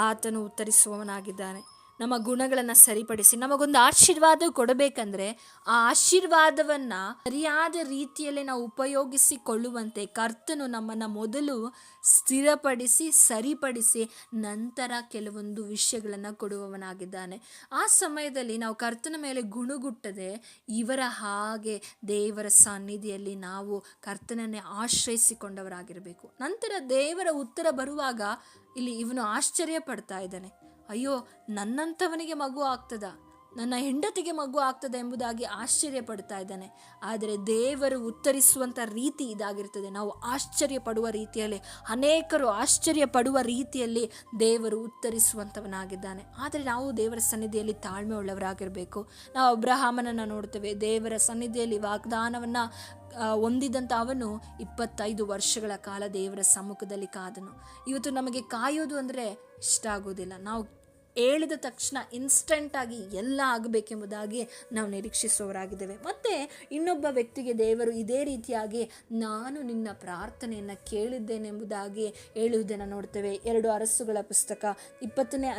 ಆತನು ಉತ್ತರಿಸುವವನಾಗಿದ್ದಾನೆ. ನಮ್ಮ ಗುಣಗಳನ್ನು ಸರಿಪಡಿಸಿ ನಮಗೊಂದು ಆಶೀರ್ವಾದ ಕೊಡಬೇಕಂದ್ರೆ ಆ ಆಶೀರ್ವಾದವನ್ನು ಸರಿಯಾದ ರೀತಿಯಲ್ಲಿ ನಾವು ಉಪಯೋಗಿಸಿಕೊಳ್ಳುವಂತೆ ಕರ್ತನು ನಮ್ಮನ್ನು ಮೊದಲು ಸ್ಥಿರಪಡಿಸಿ ಸರಿಪಡಿಸಿ ನಂತರ ಕೆಲವೊಂದು ವಿಷಯಗಳನ್ನು ಕೊಡುವವನಾಗಿದ್ದಾನೆ. ಆ ಸಮಯದಲ್ಲಿ ನಾವು ಕರ್ತನ ಮೇಲೆ ಗುಣಗುಟ್ಟದೆ ಇವರ ಹಾಗೆ ದೇವರ ಸನ್ನಿಧಿಯಲ್ಲಿ ನಾವು ಕರ್ತನನ್ನೇ ಆಶ್ರಯಿಸಿಕೊಂಡವರಾಗಿರಬೇಕು. ನಂತರ ದೇವರ ಉತ್ತರ ಬರುವಾಗ ಇಲ್ಲಿ ಇವನು ಆಶ್ಚರ್ಯ ಪಡ್ತಾ ಇದ್ದಾನೆ. ಅಯ್ಯೋ, ನನ್ನಂಥವನಿಗೆ ಮಗು ಆಗ್ತದ, ನನ್ನ ಹೆಂಡತಿಗೆ ಮಗು ಆಗ್ತದೆ ಎಂಬುದಾಗಿ ಆಶ್ಚರ್ಯ ಪಡ್ತಾ ಇದ್ದಾನೆ. ಆದರೆ ದೇವರು ಉತ್ತರಿಸುವಂಥ ರೀತಿ ಇದಾಗಿರ್ತದೆ. ನಾವು ಆಶ್ಚರ್ಯ ಪಡುವ ರೀತಿಯಲ್ಲಿ, ಅನೇಕರು ಆಶ್ಚರ್ಯ ಪಡುವ ರೀತಿಯಲ್ಲಿ ದೇವರು ಉತ್ತರಿಸುವಂಥವನಾಗಿದ್ದಾನೆ. ಆದರೆ ನಾವು ದೇವರ ಸನ್ನಿಧಿಯಲ್ಲಿ ತಾಳ್ಮೆ ಉಳ್ಳವರಾಗಿರಬೇಕು. ನಾವು ಅಬ್ರಹಾಮನನ್ನು ನೋಡ್ತೇವೆ. ದೇವರ ಸನ್ನಿಧಿಯಲ್ಲಿ ವಾಗ್ದಾನವನ್ನು ಹೊಂದಿದಂಥ ಅವನು 25 ವರ್ಷಗಳ ಕಾಲ ದೇವರ ಸಮ್ಮುಖದಲ್ಲಿ ಕಾದನು. ಇವತ್ತು ನಮಗೆ ಕಾಯೋದು ಅಂದರೆ ಇಷ್ಟ ಆಗೋದಿಲ್ಲ. ನಾವು ಹೇಳಿದ ತಕ್ಷಣ ಇನ್ಸ್ಟೆಂಟಾಗಿ ಎಲ್ಲ ಆಗಬೇಕೆಂಬುದಾಗಿ ನಾವು ನಿರೀಕ್ಷಿಸುವವರಾಗಿದ್ದೇವೆ. ಮತ್ತು ಇನ್ನೊಬ್ಬ ವ್ಯಕ್ತಿಗೆ ದೇವರು ಇದೇ ರೀತಿಯಾಗಿ ನಾನು ನಿನ್ನ ಪ್ರಾರ್ಥನೆಯನ್ನು ಕೇಳಿದ್ದೇನೆಂಬುದಾಗಿ ಹೇಳುವುದನ್ನು ನೋಡ್ತೇವೆ. 2 ಅರಸುಗಳ ಪುಸ್ತಕ 20ನೇ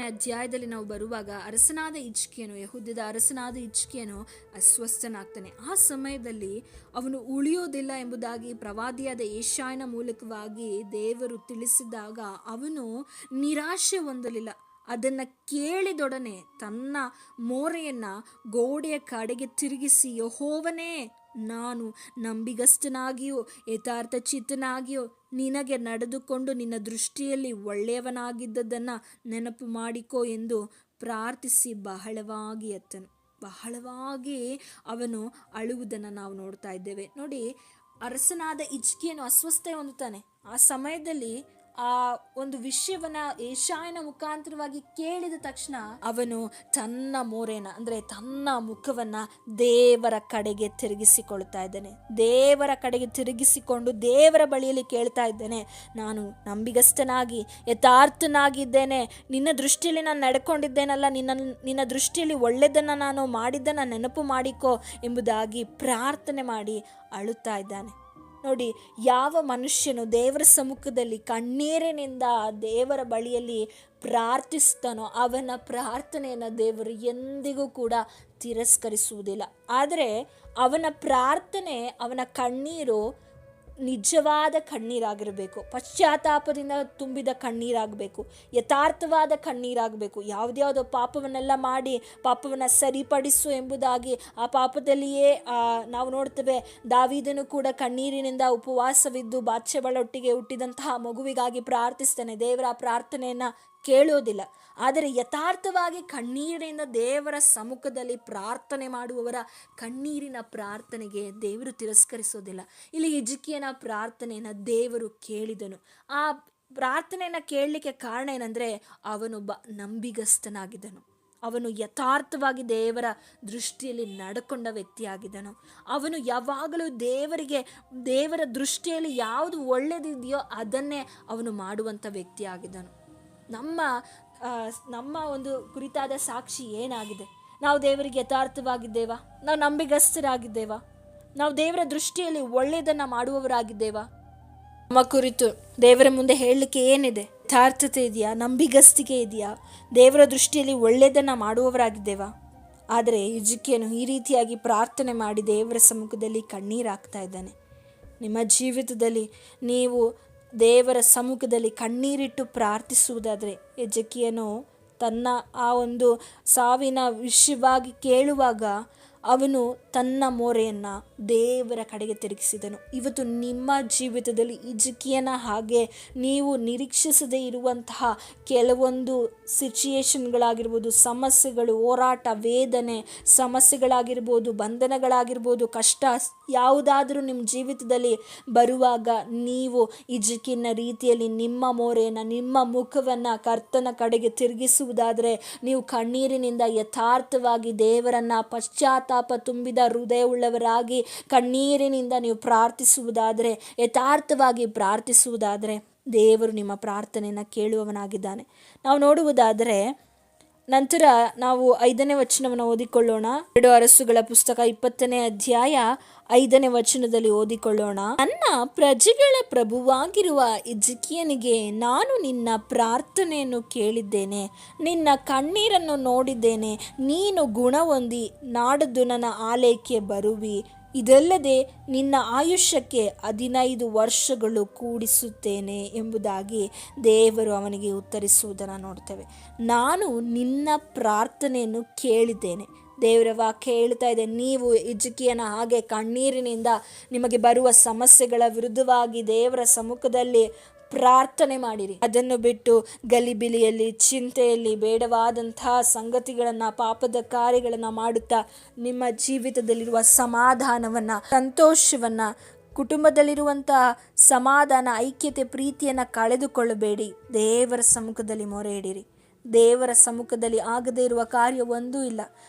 ಅಧ್ಯಾಯದಲ್ಲಿ ನಾವು ಬರುವಾಗ ಅರಸನಾದ ಹಿಜ್ಕೀಯನು, ಯೆಹೂದ್ಯದ ಅರಸನಾದ ಹಿಜ್ಕೀಯನು ಅಸ್ವಸ್ಥನಾಗ್ತಾನೆ. ಆ ಸಮಯದಲ್ಲಿ ಅವನು ಉಳಿಯೋದಿಲ್ಲ ಎಂಬುದಾಗಿ ಪ್ರವಾದಿಯಾದ ಯೆಶಾಯನ ಮೂಲಕವಾಗಿ ದೇವರು ತಿಳಿಸಿದಾಗ ಅವನು ನಿರಾಶೆ ಹೊಂದಲಿಲ್ಲ. ಅದನ್ನು ಕೇಳಿದೊಡನೆ ತನ್ನ ಮೋರೆಯನ್ನು ಗೋಡೆಯ ಕಡೆಗೆ ತಿರುಗಿಸಿ, ಯೆಹೋವನೇ, ನಾನು ನಂಬಿಗಸ್ತನಾಗಿಯೂ ಯಥಾರ್ಥ ಚಿತ್ತನಾಗಿಯೂ ನಿನಗೆ ನಡೆದುಕೊಂಡು ನಿನ್ನ ದೃಷ್ಟಿಯಲ್ಲಿ ಒಳ್ಳೆಯವನಾಗಿದ್ದದನ್ನು ನೆನಪು ಮಾಡಿಕೋ ಎಂದು ಪ್ರಾರ್ಥಿಸಿ ಬಹಳವಾಗಿ ಅವನು ಅಳುವುದನ್ನು ನಾವು ನೋಡ್ತಾ ಇದ್ದೇವೆ. ನೋಡಿ, ಅರಸನಾದ ಹಿಜ್ಕೀಯನು ಅಸ್ವಸ್ಥ ಹೊಂದುತ್ತಾನೆ. ಆ ಸಮಯದಲ್ಲಿ ಆ ಒಂದು ವಿಷಯವನ್ನ ಯೆಶಾಯನ ಮುಖಾಂತರವಾಗಿ ಕೇಳಿದ ತಕ್ಷಣ ಅವನು ತನ್ನ ಮೋರೆನ ಅಂದರೆ ತನ್ನ ಮುಖವನ್ನ ದೇವರ ಕಡೆಗೆ ತಿರುಗಿಸಿಕೊಳ್ತಾ ಇದ್ದಾನೆ. ದೇವರ ಕಡೆಗೆ ತಿರುಗಿಸಿಕೊಂಡು ದೇವರ ಬಳಿಯಲ್ಲಿ ಕೇಳ್ತಾ ಇದ್ದೇನೆ, ನಾನು ನಂಬಿಗಸ್ತನಾಗಿ ಯಥಾರ್ಥನಾಗಿದ್ದೇನೆ, ನಿನ್ನ ದೃಷ್ಟಿಯಲ್ಲಿ ನಾನು ನಡ್ಕೊಂಡಿದ್ದೇನಲ್ಲ, ನಿನ್ನ ದೃಷ್ಟಿಯಲ್ಲಿ ಒಳ್ಳೆಯದನ್ನು ನಾನು ಮಾಡಿದ್ದನ್ನು ನೆನಪು ಮಾಡಿಕೋ ಎಂಬುದಾಗಿ ಪ್ರಾರ್ಥನೆ ಮಾಡಿ ಅಳುತ್ತಾ ಇದ್ದಾನೆ. ನೋಡಿ, ಯಾವ ಮನುಷ್ಯನು ದೇವರ ಸಮ್ಮುಖದಲ್ಲಿ ಕಣ್ಣೀರಿನಿಂದ ದೇವರ ಬಳಿಯಲ್ಲಿ ಪ್ರಾರ್ಥಿಸ್ತಾನೋ ಅವನ ಪ್ರಾರ್ಥನೆಯನ್ನು ದೇವರು ಎಂದಿಗೂ ಕೂಡ ತಿರಸ್ಕರಿಸುವುದಿಲ್ಲ. ಆದರೆ ಅವನ ಪ್ರಾರ್ಥನೆ, ಅವನ ಕಣ್ಣೀರು ನಿಜವಾದ ಕಣ್ಣೀರಾಗಿರಬೇಕು, ಪಶ್ಚಾತ್ತಾಪದಿಂದ ತುಂಬಿದ ಕಣ್ಣೀರಾಗಬೇಕು, ಯಥಾರ್ಥವಾದ ಕಣ್ಣೀರಾಗಬೇಕು. ಯಾವುದ್ಯಾವುದೋ ಪಾಪವನ್ನೆಲ್ಲ ಮಾಡಿ ಪಾಪವನ್ನು ಸರಿಪಡಿಸು ಎಂಬುದಾಗಿ ಆ ಪಾಪದಲ್ಲಿಯೇ ನಾವು ನೋಡ್ತೇವೆ. ದಾವೀದನು ಕೂಡ ಕಣ್ಣೀರಿನಿಂದ ಉಪವಾಸವಿದ್ದು ಬಾತ್ಷೆಬಳೊಟ್ಟಿಗೆ ಹುಟ್ಟಿದಂತಹ ಮಗುವಿಗಾಗಿ ಪ್ರಾರ್ಥಿಸ್ತಾನೆ. ದೇವರ ಪ್ರಾರ್ಥನೆಯನ್ನು ಕೇಳೋದಿಲ್ಲ. ಆದರೆ ಯಥಾರ್ಥವಾಗಿ ಕಣ್ಣೀರಿನಿಂದ ದೇವರ ಸಮ್ಮುಖದಲ್ಲಿ ಪ್ರಾರ್ಥನೆ ಮಾಡುವವರ ಕಣ್ಣೀರಿನ ಪ್ರಾರ್ಥನೆಗೆ ದೇವರು ತಿರಸ್ಕರಿಸೋದಿಲ್ಲ. ಇಲ್ಲಿ ಹಿಜ್ಕೀಯನ ಪ್ರಾರ್ಥನೆಯನ್ನು ದೇವರು ಕೇಳಿದನು. ಆ ಪ್ರಾರ್ಥನೆಯನ್ನು ಕೇಳಲಿಕ್ಕೆ ಕಾರಣ ಏನಂದರೆ ಅವನೊಬ್ಬ ನಂಬಿಗಸ್ತನಾಗಿದ್ದನು. ಅವನು ಯಥಾರ್ಥವಾಗಿ ದೇವರ ದೃಷ್ಟಿಯಲ್ಲಿ ನಡ್ಕೊಂಡ ವ್ಯಕ್ತಿಯಾಗಿದ್ದನು. ಅವನು ಯಾವಾಗಲೂ ದೇವರ ದೃಷ್ಟಿಯಲ್ಲಿ ಯಾವುದು ಒಳ್ಳೆಯದಿದೆಯೋ ಅದನ್ನೇ ಅವನು ಮಾಡುವಂಥ ವ್ಯಕ್ತಿಯಾಗಿದ್ದನು. ನಮ್ಮ ಒಂದು ಕುರಿತಾದ ಸಾಕ್ಷಿ ಏನಾಗಿದೆ? ನಾವು ದೇವರಿಗೆ ಯಥಾರ್ಥವಾಗಿದ್ದೇವಾ? ನಾವು ನಂಬಿಗಸ್ತರಾಗಿದ್ದೇವಾ? ನಾವು ದೇವರ ದೃಷ್ಟಿಯಲ್ಲಿ ಒಳ್ಳೆಯದನ್ನು ಮಾಡುವವರಾಗಿದ್ದೇವಾ? ನಮ್ಮ ಕುರಿತು ದೇವರ ಮುಂದೆ ಹೇಳಲಿಕ್ಕೆ ಏನಿದೆ? ಯಥಾರ್ಥತೆ ಇದೆಯಾ? ನಂಬಿಗಸ್ತಿಕೆ ಇದೆಯಾ? ದೇವರ ದೃಷ್ಟಿಯಲ್ಲಿ ಒಳ್ಳೆಯದನ್ನು ಮಾಡುವವರಾಗಿದ್ದೇವಾ? ಆದರೆ ಹಿಜ್ಕೀಯನು ಈ ರೀತಿಯಾಗಿ ಪ್ರಾರ್ಥನೆ ಮಾಡಿ ದೇವರ ಸಮ್ಮುಖದಲ್ಲಿ ಕಣ್ಣೀರಾಗ್ತಾ ಇದ್ದಾನೆ. ನಿಮ್ಮ ಜೀವಿತದಲ್ಲಿ ನೀವು ದೇವರ ಸಮ್ಮುಖದಲ್ಲಿ ಕಣ್ಣೀರಿಟ್ಟು ಪ್ರಾರ್ಥಿಸುವುದಾದರೆ, ಹಿಜ್ಕೀಯನು ತನ್ನ ಆ ಒಂದು ಸಾವಿನ ವಿಷಯವಾಗಿ ಕೇಳುವಾಗ ಅವನು ತನ್ನ ಮೊರೆಯನ್ನು ದೇವರ ಕಡೆಗೆ ತಿರುಗಿಸಿದನು. ಇವತ್ತು ನಿಮ್ಮ ಜೀವಿತದಲ್ಲಿ ಹಿಜ್ಕೀಯನ ಹಾಗೆ ನೀವು ನಿರೀಕ್ಷಿಸದೇ ಇರುವಂತಹ ಕೆಲವೊಂದು ಸಿಚುಯೇಷನ್ಗಳಾಗಿರ್ಬೋದು, ಸಮಸ್ಯೆಗಳು, ಹೋರಾಟ, ವೇದನೆ, ಸಮಸ್ಯೆಗಳಾಗಿರ್ಬೋದು, ಬಂಧನಗಳಾಗಿರ್ಬೋದು, ಕಷ್ಟ ಯಾವುದಾದರೂ ನಿಮ್ಮ ಜೀವಿತದಲ್ಲಿ ಬರುವಾಗ ನೀವು ಹಿಜ್ಕೀಯನ ರೀತಿಯಲ್ಲಿ ನಿಮ್ಮ ಮೊರೆಯನ್ನು, ನಿಮ್ಮ ಮುಖವನ್ನು ಕರ್ತನ ಕಡೆಗೆ ತಿರುಗಿಸುವುದಾದರೆ, ನೀವು ಕಣ್ಣೀರಿನಿಂದ ಯಥಾರ್ಥವಾಗಿ ದೇವರನ್ನು ಪಶ್ಚಾತ್ತಾಪ ತುಂಬಿದ ಹೃದಯವುಳ್ಳವರಾಗಿ ಕಣ್ಣೀರಿನಿಂದ ನೀವು ಪ್ರಾರ್ಥಿಸುವುದಾದರೆ, ಯಥಾರ್ಥವಾಗಿ ಪ್ರಾರ್ಥಿಸುವುದಾದರೆ ದೇವರು ನಿಮ್ಮ ಪ್ರಾರ್ಥನೆಯನ್ನು ಕೇಳುವವನಾಗಿದ್ದಾನೆ. ನಾವು ನೋಡುವುದಾದರೆ ನಂತರ ನಾವು 5ನೇ ವಚನವನ್ನು ಓದಿಕೊಳ್ಳೋಣ. 2 ಅರಸುಗಳ ಪುಸ್ತಕ 20ನೇ ಅಧ್ಯಾಯ 5ನೇ ವಚನದಲ್ಲಿ ಓದಿಕೊಳ್ಳೋಣ. ನನ್ನ ಪ್ರಜೆಗಳ ಪ್ರಭುವಾಗಿರುವ ಹಿಜ್ಕೀಯನಿಗೆ ನಾನು ನಿನ್ನ ಪ್ರಾರ್ಥನೆಯನ್ನು ಕೇಳಿದ್ದೇನೆ, ನಿನ್ನ ಕಣ್ಣೀರನ್ನು ನೋಡಿದ್ದೇನೆ. ನೀನು ಗುಣ ಹೊಂದಿ ನಾಡದು ನನ್ನ ಆಲಯಕ್ಕೆ ಬರುವಿ. ಇದಲ್ಲದೆ ನಿನ್ನ ಆಯುಷ್ಯಕ್ಕೆ 15 ವರ್ಷಗಳು ಕೂಡಿಸುತ್ತೇನೆ ಎಂಬುದಾಗಿ ದೇವರು ಅವನಿಗೆ ಉತ್ತರಿಸುವುದನ್ನು ನೋಡ್ತೇವೆ. ನಾನು ನಿನ್ನ ಪ್ರಾರ್ಥನೆಯನ್ನು ಕೇಳಿದ್ದೇನೆ. ದೇವರ ವಾಕ್ಯ ಹೇಳ್ತಾ ಇದೆ, ನೀವು ಹಿಜ್ಕೀಯನ ಹಾಗೆ ಕಣ್ಣೀರಿನಿಂದ ನಿಮಗೆ ಬರುವ ಸಮಸ್ಯೆಗಳ ವಿರುದ್ಧವಾಗಿ ದೇವರ ಸಮ್ಮುಖದಲ್ಲಿ ಪ್ರಾರ್ಥನೆ ಮಾಡಿರಿ. ಅದನ್ನು ಬಿಟ್ಟು ಗಲಿಬಿಲಿಯಲ್ಲಿ, ಚಿಂತೆಯಲ್ಲಿ, ಬೇಡವಾದಂತಹ ಸಂಗತಿಗಳನ್ನು, ಪಾಪದ ಕಾರ್ಯಗಳನ್ನು ಮಾಡುತ್ತಾ ನಿಮ್ಮ ಜೀವಿತದಲ್ಲಿರುವ ಸಮಾಧಾನವನ್ನು, ಸಂತೋಷವನ್ನು, ಕುಟುಂಬದಲ್ಲಿರುವಂತಹ ಸಮಾಧಾನ, ಐಕ್ಯತೆ, ಪ್ರೀತಿಯನ್ನು ಕಳೆದುಕೊಳ್ಳಬೇಡಿ. ದೇವರ ಸಮ್ಮುಖದಲ್ಲಿ ಮೊರೆ ಇಡಿರಿ. ದೇವರ ಸಮ್ಮುಖದಲ್ಲಿ ಆಗದೇ ಇರುವ ಕಾರ್ಯ ಒಂದೂ ಇಲ್ಲ.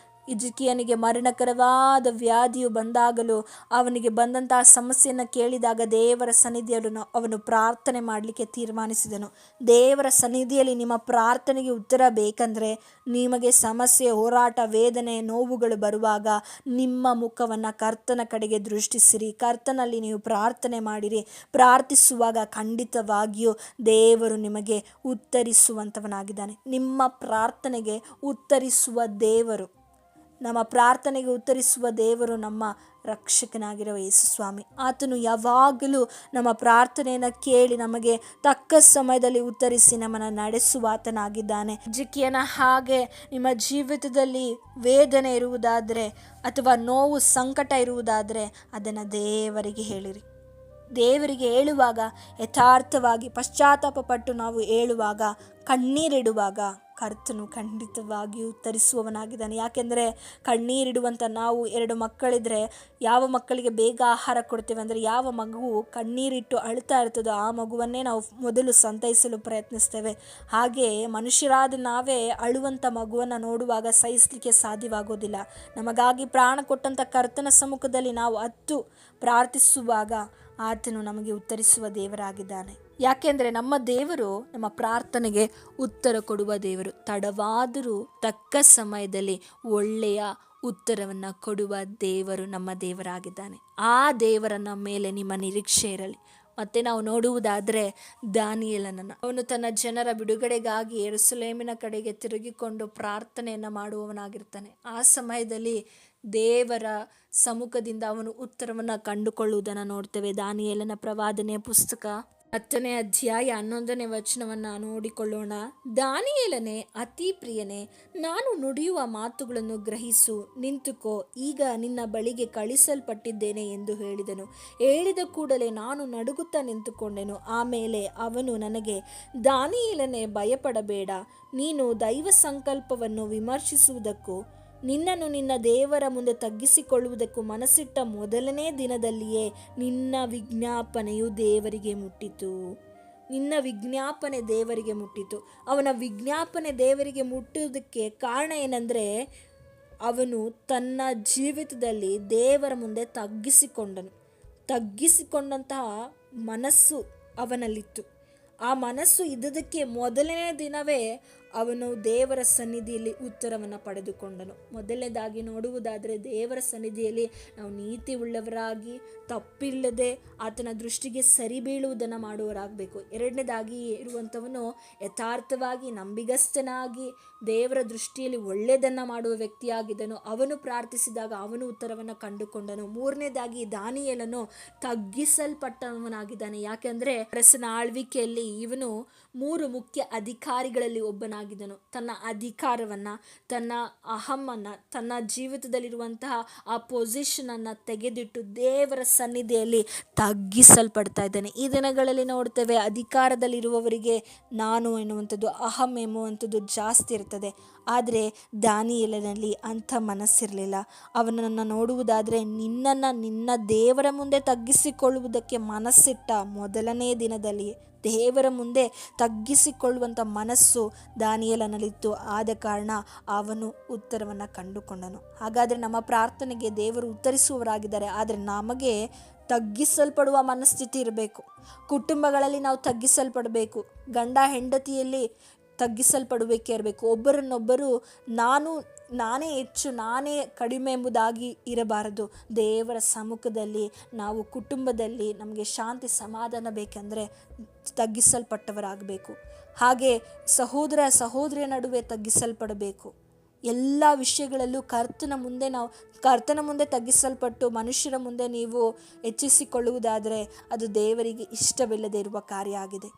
ಹಿಜ್ಕೀಯನಿಗೆ ಮರಣಕರವಾದ ವ್ಯಾಧಿಯು ಬಂದಾಗಲೂ ಅವನಿಗೆ ಬಂದಂತಹ ಸಮಸ್ಯೆಯನ್ನು ಕೇಳಿದಾಗ ದೇವರ ಸನ್ನಿಧಿಯನ್ನು ಅವನು ಪ್ರಾರ್ಥನೆ ಮಾಡಲಿಕ್ಕೆ ತೀರ್ಮಾನಿಸಿದನು. ದೇವರ ಸನ್ನಿಧಿಯಲ್ಲಿ ನಿಮ್ಮ ಪ್ರಾರ್ಥನೆಗೆ ಉತ್ತರ ಬೇಕಂದರೆ ನಿಮಗೆ ಸಮಸ್ಯೆ, ಹೋರಾಟ, ವೇದನೆ, ನೋವುಗಳು ಬರುವಾಗ ನಿಮ್ಮ ಮುಖವನ್ನು ಕರ್ತನ ಕಡೆಗೆ ದೃಷ್ಟಿಸಿರಿ. ಕರ್ತನಲ್ಲಿ ನೀವು ಪ್ರಾರ್ಥನೆ ಮಾಡಿರಿ. ಪ್ರಾರ್ಥಿಸುವಾಗ ಖಂಡಿತವಾಗಿಯೂ ದೇವರು ನಿಮಗೆ ಉತ್ತರಿಸುವಂಥವನಾಗಿದ್ದಾನೆ. ನಿಮ್ಮ ಪ್ರಾರ್ಥನೆಗೆ ಉತ್ತರಿಸುವ ದೇವರು, ನಮ್ಮ ಪ್ರಾರ್ಥನೆಗೆ ಉತ್ತರಿಸುವ ದೇವರು ನಮ್ಮ ರಕ್ಷಕನಾಗಿರುವ ಯೇಸು ಸ್ವಾಮಿ. ಆತನು ಯಾವಾಗಲೂ ನಮ್ಮ ಪ್ರಾರ್ಥನೆಯನ್ನು ಕೇಳಿ ನಮಗೆ ತಕ್ಕ ಸಮಯದಲ್ಲಿ ಉತ್ತರಿಸಿ ನಮ್ಮನ್ನು ನಡೆಸುವ ಆತನಾಗಿದ್ದಾನೆ. ಹಿಜ್ಕೀಯನ ಹಾಗೆ ನಿಮ್ಮ ಜೀವಿತದಲ್ಲಿ ವೇದನೆ ಇರುವುದಾದರೆ ಅಥವಾ ನೋವು, ಸಂಕಟ ಇರುವುದಾದರೆ ಅದನ್ನು ದೇವರಿಗೆ ಹೇಳಿರಿ. ದೇವರಿಗೆ ಹೇಳುವಾಗ ಯಥಾರ್ಥವಾಗಿ ಪಶ್ಚಾತ್ತಾಪ ಪಟ್ಟು ನಾವು ಹೇಳುವಾಗ, ಕಣ್ಣೀರಿಡುವಾಗ ಕರ್ತನು ಖಂಡಿತವಾಗಿಯೂ ಉತ್ತರಿಸುವವನಾಗಿದ್ದಾನೆ. ಯಾಕೆಂದರೆ ಕಣ್ಣೀರಿಡುವಂಥ ನಾವು 2 ಮಕ್ಕಳಿದ್ರೆ ಯಾವ ಮಕ್ಕಳಿಗೆ ಬೇಗ ಆಹಾರ ಕೊಡ್ತೇವೆ ಅಂದರೆ, ಯಾವ ಮಗು ಕಣ್ಣೀರಿಟ್ಟು ಅಳ್ತಾ ಇರ್ತದೋ ಆ ಮಗುವನ್ನೇ ನಾವು ಮೊದಲು ಸಂತೈಸಲು ಪ್ರಯತ್ನಿಸ್ತೇವೆ. ಹಾಗೆ ಮನುಷ್ಯರಾದ ನಾವೇ ಅಳುವಂಥ ಮಗುವನ್ನು ನೋಡುವಾಗ ಸಹಿಸಲಿಕ್ಕೆ ಸಾಧ್ಯವಾಗೋದಿಲ್ಲ. ನಮಗಾಗಿ ಪ್ರಾಣ ಕೊಟ್ಟಂಥ ಕರ್ತನ ಸಮ್ಮುಖದಲ್ಲಿ ನಾವು ಅತ್ತು ಪ್ರಾರ್ಥಿಸುವಾಗ ಆತನು ನಮಗೆ ಉತ್ತರಿಸುವ ದೇವರಾಗಿದ್ದಾನೆ. ಯಾಕೆಂದರೆ ನಮ್ಮ ದೇವರು ನಮ್ಮ ಪ್ರಾರ್ಥನೆಗೆ ಉತ್ತರ ಕೊಡುವ ದೇವರು. ತಡವಾದರೂ ತಕ್ಕ ಸಮಯದಲ್ಲಿ ಒಳ್ಳೆಯ ಉತ್ತರವನ್ನು ಕೊಡುವ ದೇವರು ನಮ್ಮ ದೇವರಾಗಿದ್ದಾನೆ. ಆ ದೇವರನ್ನ ಮೇಲೆ ನಿಮ್ಮ ನಿರೀಕ್ಷೆ ಇರಲಿ. ಮತ್ತೆ ನಾವು ನೋಡುವುದಾದರೆ ದಾನಿಯೇಲನನ್ನು, ಅವನು ತನ್ನ ಜನರ ಬಿಡುಗಡೆಗಾಗಿ ಯೆರೂಸಲೇಮಿನ ಕಡೆಗೆ ತಿರುಗಿಕೊಂಡು ಪ್ರಾರ್ಥನೆಯನ್ನು ಮಾಡುವವನಾಗಿರ್ತಾನೆ. ಆ ಸಮಯದಲ್ಲಿ ದೇವರ ಸಮ್ಮುಖದಿಂದ ಅವನು ಉತ್ತರವನ್ನು ಕಂಡುಕೊಳ್ಳುವುದನ್ನು ನೋಡ್ತೇವೆ. ದಾನಿಯೇಲನ ಪ್ರವಾದನೆಯ ಪುಸ್ತಕ 10ನೇ ಅಧ್ಯಾಯ 11ನೇ ವಚನವನ್ನು ನೋಡಿಕೊಳ್ಳೋಣ. ದಾನಿಯೇಲನೇ, ಅತಿ ಪ್ರಿಯನೇ, ನಾನು ನುಡಿಯುವ ಮಾತುಗಳನ್ನು ಗ್ರಹಿಸು, ನಿಂತುಕೋ, ಈಗ ನಿನ್ನ ಬಳಿಗೆ ಕಳಿಸಲ್ಪಟ್ಟಿದ್ದೇನೆ ಎಂದು ಹೇಳಿದನು. ಹೇಳಿದ ಕೂಡಲೇ ನಾನು ನಡುಗುತ್ತಾ ನಿಂತುಕೊಂಡೆನು. ಆಮೇಲೆ ಅವನು ನನಗೆ, ದಾನಿಯೇಲನೇ, ಭಯಪಡಬೇಡ. ನೀನು ದೈವ ಸಂಕಲ್ಪವನ್ನು ವಿಮರ್ಶಿಸುವುದಕ್ಕೂ ನಿನ್ನನ್ನು ನಿನ್ನ ದೇವರ ಮುಂದೆ ತಗ್ಗಿಸಿಕೊಳ್ಳುವುದಕ್ಕೂ ಮನಸ್ಸಿಟ್ಟ ಮೊದಲನೇ ದಿನದಲ್ಲಿಯೇ ನಿನ್ನ ವಿಜ್ಞಾಪನೆಯು ದೇವರಿಗೆ ಮುಟ್ಟಿತು. ನಿನ್ನ ವಿಜ್ಞಾಪನೆ ದೇವರಿಗೆ ಮುಟ್ಟಿತು. ಅವನ ವಿಜ್ಞಾಪನೆ ದೇವರಿಗೆ ಮುಟ್ಟುವುದಕ್ಕೆ ಕಾರಣ ಏನಂದರೆ, ಅವನು ತನ್ನ ಜೀವಿತದಲ್ಲಿ ದೇವರ ಮುಂದೆ ತಗ್ಗಿಸಿಕೊಂಡಂತಹ ಮನಸ್ಸು ಅವನಲ್ಲಿತ್ತು. ಆ ಮನಸ್ಸು ಇದ್ದುದಕ್ಕೆ ಮೊದಲನೇ ದಿನವೇ ಅವನು ದೇವರ ಸನ್ನಿಧಿಯಲ್ಲಿ ಉತ್ತರವನ್ನು ಪಡೆದುಕೊಂಡನು. ಮೊದಲನೇದಾಗಿ ನೋಡುವುದಾದರೆ, ದೇವರ ಸನ್ನಿಧಿಯಲ್ಲಿ ನಾವು ನೀತಿ ಉಳ್ಳವರಾಗಿ ತಪ್ಪಿಲ್ಲದೆ ಆತನ ದೃಷ್ಟಿಗೆ ಸರಿ ಬೀಳುವುದನ್ನು ಮಾಡುವರಾಗಬೇಕು. ಎರಡನೇದಾಗಿ ಇರುವಂಥವನು ಯಥಾರ್ಥವಾಗಿ ನಂಬಿಗಸ್ತನಾಗಿ ದೇವರ ದೃಷ್ಟಿಯಲ್ಲಿ ಒಳ್ಳೆಯದನ್ನು ಮಾಡುವ ವ್ಯಕ್ತಿಯಾಗಿದ್ದನು. ಅವನು ಪ್ರಾರ್ಥಿಸಿದಾಗ ಅವನು ಉತ್ತರವನ್ನು ಕಂಡುಕೊಂಡನು. ಮೂರನೇದಾಗಿ ದಾನಿಯೇಲನು ತಗ್ಗಿಸಲ್ಪಟ್ಟವನಾಗಿದ್ದಾನೆ. ಯಾಕೆಂದರೆ ಅರಸನ ಆಳ್ವಿಕೆಯಲ್ಲಿ ಇವನು 3 ಮುಖ್ಯ ಅಧಿಕಾರಿಗಳಲ್ಲಿ ಒಬ್ಬನಾಗಿದ್ದನು. ತನ್ನ ಅಧಿಕಾರವನ್ನು, ತನ್ನ ಅಹಮ್ಮನ್ನು, ತನ್ನ ಜೀವಿತದಲ್ಲಿರುವಂತಹ ಆ ಪೊಸಿಷನನ್ನು ತೆಗೆದಿಟ್ಟು ದೇವರ ಸನ್ನಿಧಿಯಲ್ಲಿ ತಗ್ಗಿಸಲ್ಪಡ್ತಾ ಇದ್ದಾನೆ. ಈ ದಿನಗಳಲ್ಲಿ ನೋಡ್ತೇವೆ, ಅಧಿಕಾರದಲ್ಲಿರುವವರಿಗೆ ನಾನು ಎನ್ನುವಂಥದ್ದು, ಅಹಂ ಎನ್ನುವಂಥದ್ದು ಜಾಸ್ತಿ ಇರ್ತದೆ. ಆದರೆ ದಾನಿಯೇಲನಲ್ಲಿ ಅಂಥ ಮನಸ್ಸಿರಲಿಲ್ಲ. ಅವನನ್ನು ನೋಡುವುದಾದರೆ, ನಿನ್ನ ದೇವರ ಮುಂದೆ ತಗ್ಗಿಸಿಕೊಳ್ಳುವುದಕ್ಕೆ ಮನಸ್ಸಿಟ್ಟ ಮೊದಲನೇ ದಿನದಲ್ಲಿ ದೇವರ ಮುಂದೆ ತಗ್ಗಿಸಿಕೊಳ್ಳುವಂಥ ಮನಸ್ಸು ದಾನಿಯೇಲನಲ್ಲಿತ್ತು. ಆದ ಕಾರಣ ಅವನು ಉತ್ತರವನ್ನು ಕಂಡುಕೊಂಡನು. ಹಾಗಾದರೆ ನಮ್ಮ ಪ್ರಾರ್ಥನೆಗೆ ದೇವರು ಉತ್ತರಿಸುವವರಾಗಿದ್ದಾರೆ. ಆದರೆ ನಮಗೆ ತಗ್ಗಿಸಲ್ಪಡುವ ಮನಸ್ಥಿತಿ ಇರಬೇಕು. ಕುಟುಂಬಗಳಲ್ಲಿ ನಾವು ತಗ್ಗಿಸಲ್ಪಡಬೇಕು. ಗಂಡ ಹೆಂಡತಿಯಲ್ಲಿ ತಗ್ಗಿಸಲ್ಪಡಬೇಕೇ ಇರಬೇಕು. ಒಬ್ಬರನ್ನೊಬ್ಬರು ನಾನೇ ಹೆಚ್ಚು, ನಾನೇ ಕಡಿಮೆ ಎಂಬುದಾಗಿ ಇರಬಾರದು. ದೇವರ ಸಮ್ಮುಖದಲ್ಲಿ ನಾವು ಕುಟುಂಬದಲ್ಲಿ ನಮಗೆ ಶಾಂತಿ ಸಮಾಧಾನ ಬೇಕೆಂದರೆ ತಗ್ಗಿಸಲ್ಪಟ್ಟವರಾಗಬೇಕು. ಹಾಗೆ ಸಹೋದರಿಯ ನಡುವೆ ತಗ್ಗಿಸಲ್ಪಡಬೇಕು. ಎಲ್ಲ ವಿಷಯಗಳಲ್ಲೂ ಕರ್ತನ ಮುಂದೆ ತಗ್ಗಿಸಲ್ಪಟ್ಟು ಮನುಷ್ಯರ ಮುಂದೆ ನೀವು ಹೆಚ್ಚಿಸಿಕೊಳ್ಳುವುದಾದರೆ ಅದು ದೇವರಿಗೆ ಇಷ್ಟವಿಲ್ಲದೆ ಇರುವ ಕಾರ್ಯ ಆಗಿದೆ.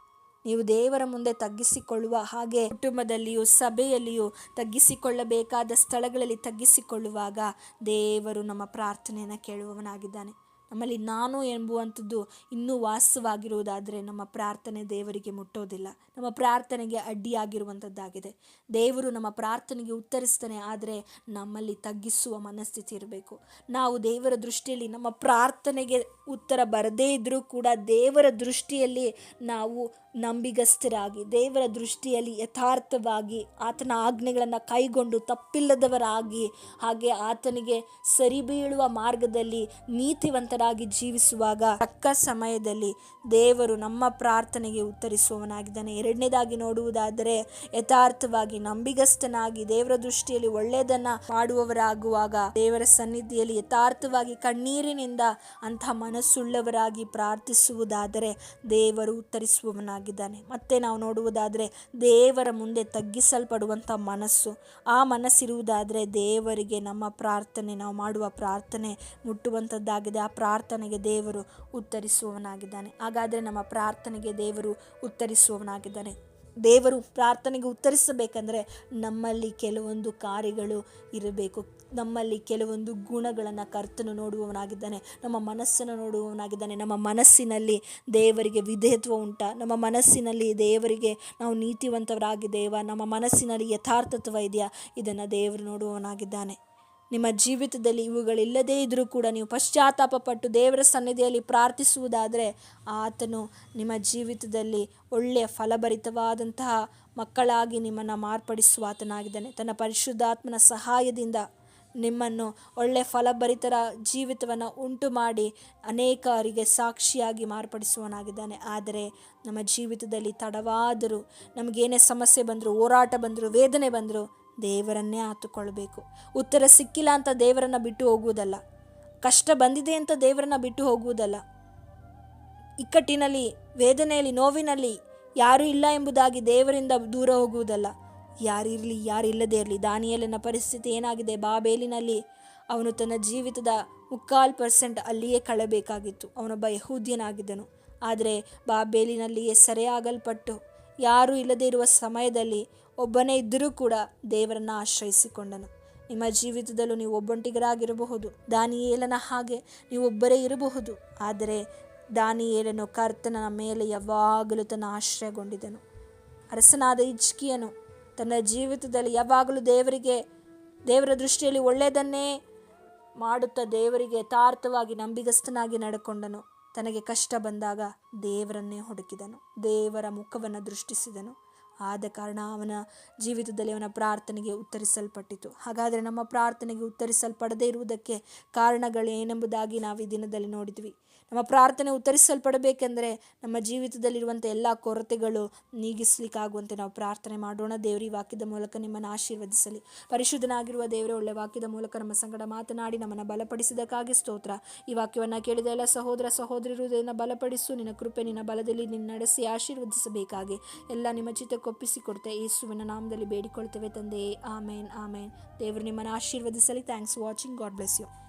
ನೀವು ದೇವರ ಮುಂದೆ ತಗ್ಗಿಸಿಕೊಳ್ಳುವ ಹಾಗೆ ಕುಟುಂಬದಲ್ಲಿಯೂ ಸಭೆಯಲ್ಲಿಯೂ ತಗ್ಗಿಸಿಕೊಳ್ಳಬೇಕಾದ ಸ್ಥಳಗಳಲ್ಲಿ ತಗ್ಗಿಸಿಕೊಳ್ಳುವಾಗ ದೇವರು ನಮ್ಮ ಪ್ರಾರ್ಥನೆಯನ್ನು ಕೇಳುವವನಾಗಿದ್ದಾನೆ. ನಮ್ಮಲ್ಲಿ ನಾನು ಎಂಬುವಂಥದ್ದು ಇನ್ನೂ ವಾಸವಾಗಿರುವುದಾದರೆ ನಮ್ಮ ಪ್ರಾರ್ಥನೆ ದೇವರಿಗೆ ಮುಟ್ಟೋದಿಲ್ಲ. ನಮ್ಮ ಪ್ರಾರ್ಥನೆಗೆ ಅಡ್ಡಿಯಾಗಿರುವಂಥದ್ದಾಗಿದೆ. ದೇವರು ನಮ್ಮ ಪ್ರಾರ್ಥನೆಗೆ ಉತ್ತರಿಸ್ತಾನೆ, ಆದರೆ ನಮ್ಮಲ್ಲಿ ತಗ್ಗಿಸುವ ಮನಸ್ಥಿತಿ ಇರಬೇಕು. ನಾವು ದೇವರ ದೃಷ್ಟಿಯಲ್ಲಿ ನಮ್ಮ ಪ್ರಾರ್ಥನೆಗೆ ಉತ್ತರ ಬರದೇ ಇದ್ದರೂ ಕೂಡ ದೇವರ ದೃಷ್ಟಿಯಲ್ಲಿ ನಾವು ನಂಬಿಗಸ್ತರಾಗಿ, ದೇವರ ದೃಷ್ಟಿಯಲ್ಲಿ ಯಥಾರ್ಥವಾಗಿ ಆತನ ಆಜ್ಞೆಗಳನ್ನು ಕೈಗೊಂಡು ತಪ್ಪಿಲ್ಲದವರಾಗಿ, ಹಾಗೆ ಆತನಿಗೆ ಸರಿ ಬೀಳುವ ಮಾರ್ಗದಲ್ಲಿ ನೀತಿವಂತರಾಗಿ ಜೀವಿಸುವಾಗ ತಕ್ಕ ಸಮಯದಲ್ಲಿ ದೇವರು ನಮ್ಮ ಪ್ರಾರ್ಥನೆಗೆ ಉತ್ತರಿಸುವವನಾಗಿದ್ದಾನೆ. ಎರಡನೇದಾಗಿ ನೋಡುವುದಾದರೆ, ಯಥಾರ್ಥವಾಗಿ ನಂಬಿಗಸ್ತನಾಗಿ ದೇವರ ದೃಷ್ಟಿಯಲ್ಲಿ ಒಳ್ಳೆಯದನ್ನು ಮಾಡುವವರಾಗುವಾಗ ದೇವರ ಸನ್ನಿಧಿಯಲ್ಲಿ ಯಥಾರ್ಥವಾಗಿ ಕಣ್ಣೀರಿನಿಂದ ಅಂತಹ ಮನಸ್ಸುಳ್ಳವರಾಗಿ ಪ್ರಾರ್ಥಿಸುವುದಾದರೆ ದೇವರು ಉತ್ತರಿಸುವವನಾಗಿದ್ದಾನೆ. ಮತ್ತೆ ನಾವು ನೋಡುವುದಾದರೆ, ದೇವರ ಮುಂದೆ ತಗ್ಗಿಸಲ್ಪಡುವಂಥ ಮನಸ್ಸು, ಆ ಮನಸ್ಸಿರುವುದಾದರೆ ದೇವರಿಗೆ ನಮ್ಮ ಪ್ರಾರ್ಥನೆ, ನಾವು ಮಾಡುವ ಪ್ರಾರ್ಥನೆ ಮುಟ್ಟುವಂಥದ್ದಾಗಿದೆ. ಆ ಪ್ರಾರ್ಥನೆಗೆ ದೇವರು ಉತ್ತರಿಸುವವನಾಗಿದ್ದಾನೆ. ಹಾಗಾದರೆ ನಮ್ಮ ಪ್ರಾರ್ಥನೆಗೆ ದೇವರು ಉತ್ತರಿಸುವವನಾಗಿದ್ದಾನೆ. ದೇವರು ಪ್ರಾರ್ಥನೆಗೆ ಉತ್ತರಿಸಬೇಕಂದ್ರೆ ನಮ್ಮಲ್ಲಿ ಕೆಲವೊಂದು ಕಾರ್ಯಗಳು ಇರಬೇಕು. ನಮ್ಮಲ್ಲಿ ಕೆಲವೊಂದು ಗುಣಗಳನ್ನು ಕರ್ತನು ನೋಡುವವನಾಗಿದ್ದಾನೆ. ನಮ್ಮ ಮನಸ್ಸನ್ನು ನೋಡುವವನಾಗಿದ್ದಾನೆ. ನಮ್ಮ ಮನಸ್ಸಿನಲ್ಲಿ ದೇವರಿಗೆ ವಿಧೇಯತ್ವ ಉಂಟಾ? ನಮ್ಮ ಮನಸ್ಸಿನಲ್ಲಿ ದೇವರಿಗೆ ನಾವು ನೀತಿವಂತರಾಗಿದ್ದೇವಾ? ನಮ್ಮ ಮನಸ್ಸಿನಲ್ಲಿ ಯಥಾರ್ಥತ್ವ ಇದೆಯಾ? ಇದನ್ನು ದೇವರು ನೋಡುವವನಾಗಿದ್ದಾನೆ. ನಿಮ್ಮ ಜೀವಿತದಲ್ಲಿ ಇವುಗಳಿಲ್ಲದೇ ಇದ್ದರೂ ಕೂಡ ನೀವು ಪಶ್ಚಾತ್ತಾಪಪಟ್ಟು ದೇವರ ಸನ್ನಿಧಿಯಲ್ಲಿ ಪ್ರಾರ್ಥಿಸುವುದಾದರೆ ಆತನು ನಿಮ್ಮ ಜೀವಿತದಲ್ಲಿ ಒಳ್ಳೆಯ ಫಲಭರಿತವಾದಂತಹ ಮಕ್ಕಳಾಗಿ ನಿಮ್ಮನ್ನು ಮಾರ್ಪಡಿಸುವ ಆತನಾಗಿದ್ದಾನೆ. ತನ್ನ ಪರಿಶುದ್ಧಾತ್ಮನ ಸಹಾಯದಿಂದ ನಿಮ್ಮನ್ನು ಒಳ್ಳೆಯ ಫಲಭರಿತರ ಜೀವಿತವನ್ನು ಉಂಟು ಮಾಡಿ ಅನೇಕರಿಗೆ ಸಾಕ್ಷಿಯಾಗಿ ಮಾರ್ಪಡಿಸುವನಾಗಿದ್ದಾನೆ. ಆದರೆ ನಮ್ಮ ಜೀವಿತದಲ್ಲಿ ತಡವಾದರೂ, ನಮಗೇನೇ ಸಮಸ್ಯೆ ಬಂದರೂ, ಹೋರಾಟ ಬಂದರೂ, ವೇದನೆ ಬಂದರೂ ದೇವರನ್ನೇ ಆತುಕೊಳ್ಬೇಕು. ಉತ್ತರ ಸಿಕ್ಕಿಲ್ಲ ಅಂತ ದೇವರನ್ನು ಬಿಟ್ಟು ಹೋಗುವುದಲ್ಲ. ಕಷ್ಟ ಬಂದಿದೆ ಅಂತ ದೇವರನ್ನು ಬಿಟ್ಟು ಹೋಗುವುದಲ್ಲ. ಇಕ್ಕಟ್ಟಿನಲ್ಲಿ, ವೇದನೆಯಲ್ಲಿ, ನೋವಿನಲ್ಲಿ ಯಾರೂ ಇಲ್ಲ ಎಂಬುದಾಗಿ ದೇವರಿಂದ ದೂರ ಹೋಗುವುದಲ್ಲ. ಯಾರಿರಲಿ, ಯಾರಿಲ್ಲದೇ ಇರಲಿ. ದಾನಿಯೇಲನ ಪರಿಸ್ಥಿತಿ ಏನಾಗಿದೆ? ಬಾಬೇಲಿನಲ್ಲಿ ಅವನು ತನ್ನ ಜೀವಿತದ 3% ಅಲ್ಲಿಯೇ ಕಳೆಯಬೇಕಾಗಿತ್ತು. ಅವನೊಬ್ಬ ಯಹೂದ್ಯನಾಗಿದ್ದನು. ಆದರೆ ಬಾಬೇಲಿನಲ್ಲಿಯೇ ಸೆರೆಯಾಗಲ್ಪಟ್ಟು ಯಾರೂ ಇಲ್ಲದೇ ಇರುವ ಸಮಯದಲ್ಲಿ ಒಬ್ಬನೇ ಇದ್ದರೂ ಕೂಡ ದೇವರನ್ನು ಆಶ್ರಯಿಸಿಕೊಂಡನು. ನಿಮ್ಮ ಜೀವಿತದಲ್ಲೂ ನೀವು ಒಬ್ಬಂಟಿಗರಾಗಿರಬಹುದು. ದಾನಿಯೇಲನ ಹಾಗೆ ನೀವು ಒಬ್ಬರೇ ಇರಬಹುದು. ಆದರೆ ದಾನಿಯೇಲನು ಕರ್ತನ ಮೇಲೆ ಯಾವಾಗಲೂ ತನ್ನ ಆಶ್ರಯಗೊಂಡಿದ್ದನು. ಅರಸನಾದ ಹಿಜ್ಕೀಯನು ತನ್ನ ಜೀವಿತದಲ್ಲಿ ಯಾವಾಗಲೂ ದೇವರ ದೃಷ್ಟಿಯಲ್ಲಿ ಒಳ್ಳೆಯದನ್ನೇ ಮಾಡುತ್ತಾ ದೇವರಿಗೆ ಯಥಾರ್ಥವಾಗಿ ನಂಬಿಗಸ್ತನಾಗಿ ನಡೆಕೊಂಡನು. ತನಗೆ ಕಷ್ಟ ಬಂದಾಗ ದೇವರನ್ನೇ ಹುಡುಕಿದನು, ದೇವರ ಮುಖವನ್ನು ದೃಷ್ಟಿಸಿದನು. ಆದ ಕಾರಣ ಅವನ ಜೀವಿತದಲ್ಲಿ ಅವನ ಪ್ರಾರ್ಥನೆಗೆ ಉತ್ತರಿಸಲ್ಪಟ್ಟಿತು. ಹಾಗಾದರೆ ನಮ್ಮ ಪ್ರಾರ್ಥನೆಗೆ ಉತ್ತರಿಸಲ್ಪಡದೇ ಇರುವುದಕ್ಕೆ ಕಾರಣಗಳೇನೆಂಬುದಾಗಿ ನಾವು ಈ ದಿನದಲ್ಲಿ ನೋಡಿದ್ವಿ. ನಮ್ಮ ಪ್ರಾರ್ಥನೆ ಉತ್ತರಿಸಲ್ಪಡಬೇಕೆಂದರೆ ನಮ್ಮ ಜೀವಿತದಲ್ಲಿರುವಂಥ ಎಲ್ಲ ಕೊರತೆಗಳು ನೀಗಿಸ್ಲಿಕ್ಕಾಗುವಂತೆ ನಾವು ಪ್ರಾರ್ಥನೆ ಮಾಡೋಣ. ದೇವರು ಈ ವಾಕ್ಯದ ಮೂಲಕ ನಿಮ್ಮನ್ನು ಆಶೀರ್ವದಿಸಲಿ. ಪರಿಶುದ್ಧನಾಗಿರುವ ದೇವರೇ, ಒಳ್ಳೆ ವಾಕ್ಯದ ಮೂಲಕ ನಮ್ಮ ಸಂಗಡ ಮಾತನಾಡಿ ನಮ್ಮನ್ನು ಬಲಪಡಿಸಿದಕ್ಕಾಗಿ ಸ್ತೋತ್ರ. ಈ ವಾಕ್ಯವನ್ನು ಕೇಳಿದ ಎಲ್ಲ ಸಹೋದರ ಸಹೋದರರು ಇದನ್ನು ಬಲಪಡಿಸು. ನಿನ್ನ ಕೃಪೆ, ನಿನ್ನ ಬಲದಲ್ಲಿ ನಿನ್ನ ನಡೆಸಿ ಆಶೀರ್ವದಿಸಬೇಕಾಗಿ ಎಲ್ಲ ನಿಮ್ಮ ಚಿತ್ತಕ್ಕೊಪ್ಪಿಸಿಕೊಡ್ತೆ ಯೇಸುವಿನ ನಾಮದಲ್ಲಿ ಬೇಡಿಕೊಳ್ತೇವೆ ತಂದೆಯೇ, ಆಮೇನ್ ಆಮೇನ್. ದೇವರು ನಿಮ್ಮನ್ನು ಆಶೀರ್ವದಿಸಲಿ. Thanks watching. God bless you.